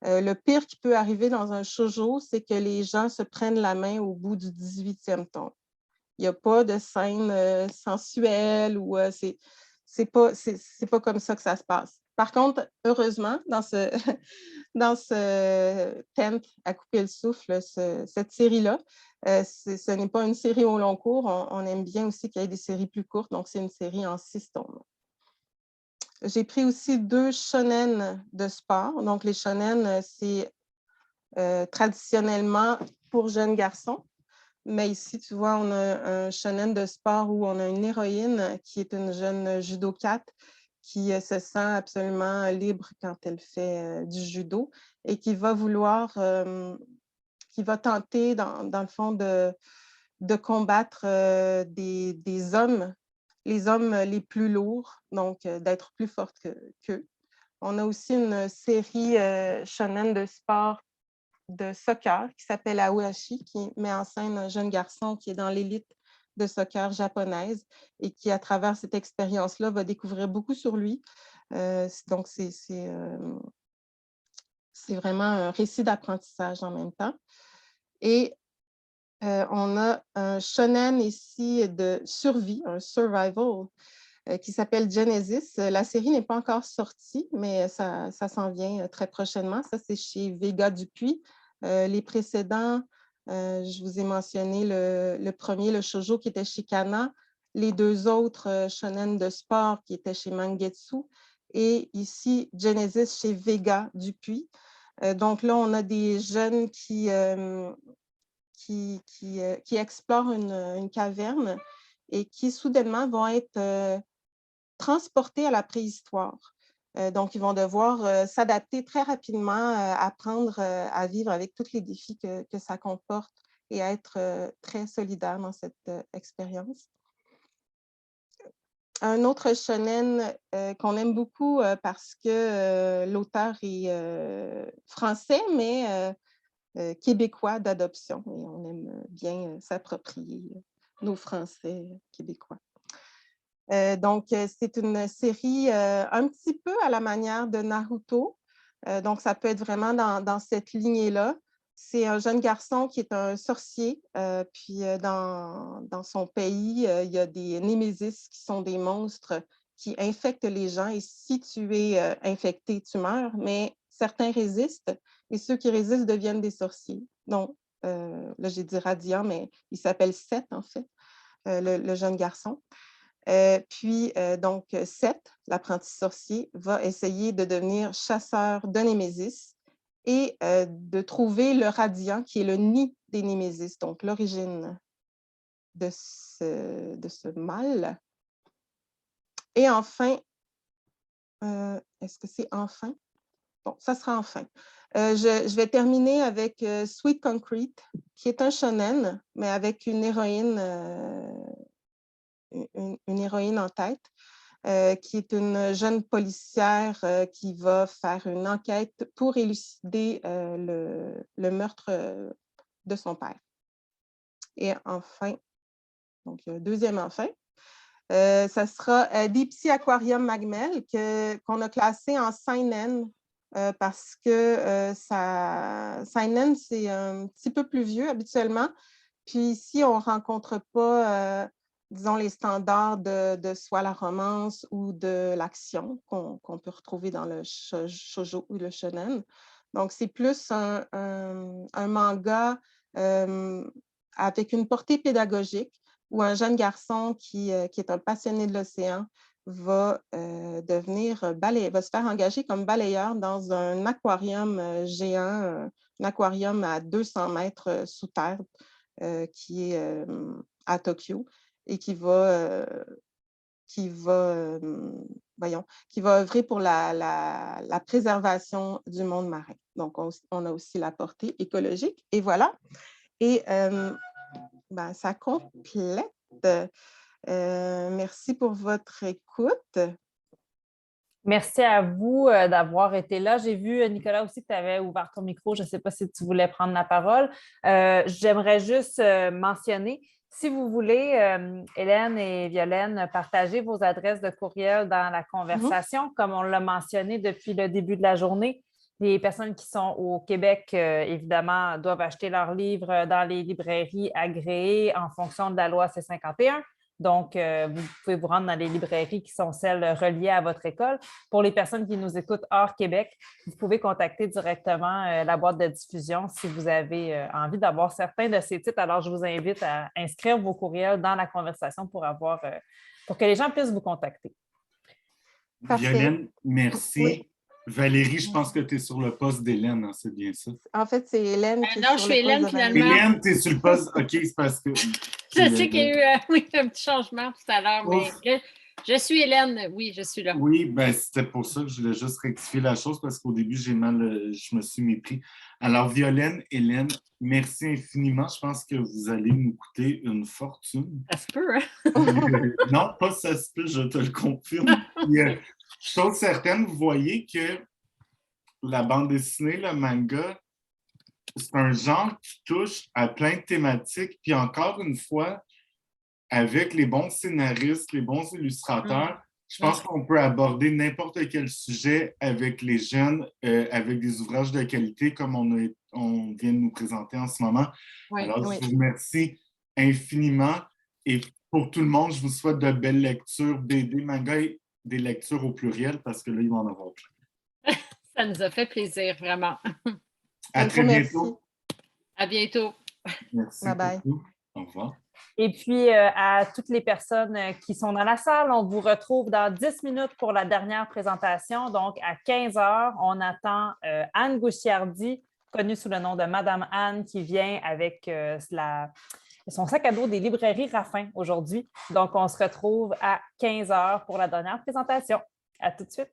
Le pire qui peut arriver dans un shoujo, c'est que les gens se prennent la main au bout du 18e tome. Il n'y a pas de scène sensuelle ou c'est pas comme ça que ça se passe. Par contre, heureusement, dans ce Tent à couper le souffle, cette série-là, ce n'est pas une série au long cours. On aime bien aussi qu'il y ait des séries plus courtes, donc c'est une série en 6 tomes. J'ai pris aussi 2 shonen de sport. Donc, les shonen, c'est traditionnellement pour jeunes garçons. Mais ici, tu vois, on a un shonen de sport où on a une héroïne qui est une jeune judokate qui se sent absolument libre quand elle fait du judo et qui va qui va tenter, dans le fond, de combattre des hommes, les hommes les plus lourds, donc d'être plus forte qu'eux. On a aussi une série shonen de sport de soccer qui s'appelle Aohashi, qui met en scène un jeune garçon qui est dans l'élite de soccer japonaise et qui, à travers cette expérience-là, va découvrir beaucoup sur lui. Donc, c'est vraiment un récit d'apprentissage en même temps. Et on a un shonen ici de survie, un survival, qui s'appelle Genesis. La série n'est pas encore sortie, mais ça s'en vient très prochainement. Ça, c'est chez Vega Dupuis. Les précédents, je vous ai mentionné le premier, le shoujo, qui était chez Kana, les 2 autres shonen de sport qui étaient chez Mangetsu, et ici, Genesis chez Vega Dupuis. Donc là, on a des jeunes qui explorent une caverne et qui soudainement vont être transportés à la préhistoire. Donc, ils vont devoir s'adapter très rapidement, apprendre à vivre avec tous les défis que ça comporte et à être très solidaires dans cette expérience. Un autre shonen qu'on aime beaucoup parce que l'auteur est français, mais québécois d'adoption. Et on aime bien s'approprier nos Français québécois. Donc, c'est une série un petit peu à la manière de Naruto. Donc, ça peut être vraiment dans cette lignée-là. C'est un jeune garçon qui est un sorcier. Puis, dans son pays, il y a des némésis qui sont des monstres qui infectent les gens. Et si tu es infecté, tu meurs. Mais certains résistent. Et ceux qui résistent deviennent des sorciers. Donc, là, j'ai dit radiant, mais il s'appelle Seth, en fait, le jeune garçon. Donc, Seth, l'apprenti sorcier, va essayer de devenir chasseur de Némésis et de trouver le radiant qui est le nid des Némésis, donc l'origine de ce mal. Et enfin, est-ce que c'est enfin? Bon, ça sera enfin. Je vais terminer avec Sweet Concrete, qui est un shonen, mais avec une héroïne en tête, qui est une jeune policière qui va faire une enquête pour élucider le meurtre de son père. Et enfin, donc deuxième enfin, ça sera Deep Sea Aquarium Magmel qu'on a classé en seinen parce que seinen, c'est un petit peu plus vieux habituellement. Puis ici, on ne rencontre pas disons, les standards de soit la romance ou de l'action qu'on peut retrouver dans le shoujo ou le shonen. Donc, c'est plus un manga avec une portée pédagogique où un jeune garçon qui est un passionné de l'océan va va se faire engager comme balayeur dans un aquarium géant, un aquarium à 200 mètres sous terre qui est à Tokyo et qui va œuvrer pour la préservation du monde marin. Donc, on a aussi la portée écologique. Et voilà. Et ça complète. Merci pour votre écoute. Merci à vous d'avoir été là. J'ai vu, Nicolas, aussi que tu avais ouvert ton micro. Je ne sais pas si tu voulais prendre la parole. J'aimerais juste mentionner, si vous voulez, Hélène et Violaine, partager vos adresses de courriel dans la conversation, comme on l'a mentionné depuis le début de la journée. Les personnes qui sont au Québec, évidemment, doivent acheter leurs livres dans les librairies agréées en fonction de la loi C-51. Donc, vous pouvez vous rendre dans les librairies qui sont celles reliées à votre école. Pour les personnes qui nous écoutent hors Québec, vous pouvez contacter directement la boîte de diffusion si vous avez envie d'avoir certains de ces titres. Alors, je vous invite à inscrire vos courriels dans la conversation pour que les gens puissent vous contacter. Parfait. Violaine, merci. Oui. Valérie, je pense que tu es sur le poste d'Hélène, hein, c'est bien ça? En fait, c'est Hélène qui est non, sur je suis le poste Hélène, de Valérie. finalement. Hélène, tu es sur le poste. OK, c'est parce que. Je sais qu'il y a eu oui, un petit changement tout à l'heure, mais Ouf. je suis Hélène. Oui, je suis là. Oui, ben, c'était pour ça que je voulais juste rectifier la chose parce qu'au début, je me suis mépris. Alors, Violaine, Hélène, merci infiniment. Je pense que vous allez nous coûter une fortune. Ça se peut, hein? Non, pas ça se peut, je te le confirme. Puis, chose certaine, vous voyez que la bande dessinée, le manga, c'est un genre qui touche à plein de thématiques. Puis encore une fois, avec les bons scénaristes, les bons illustrateurs, je pense qu'on peut aborder n'importe quel sujet avec les jeunes, avec des ouvrages de qualité comme on vient de nous présenter en ce moment. Oui, Alors, oui. je vous remercie infiniment. Et pour tout le monde, je vous souhaite de belles lectures, BD, manga et des lectures au pluriel parce que là, il va en avoir plein. Ça nous a fait plaisir, vraiment. À très Merci. bientôt. À bientôt. Merci Bye bye. beaucoup. Au revoir. Et puis, à toutes les personnes qui sont dans la salle, on vous retrouve dans 10 minutes pour la dernière présentation. Donc, à 15 heures, on attend Anne Gouchiardi, connue sous le nom de Madame Anne, qui vient avec son sac à dos des librairies Raffin aujourd'hui. Donc, on se retrouve à 15 heures pour la dernière présentation. À tout de suite.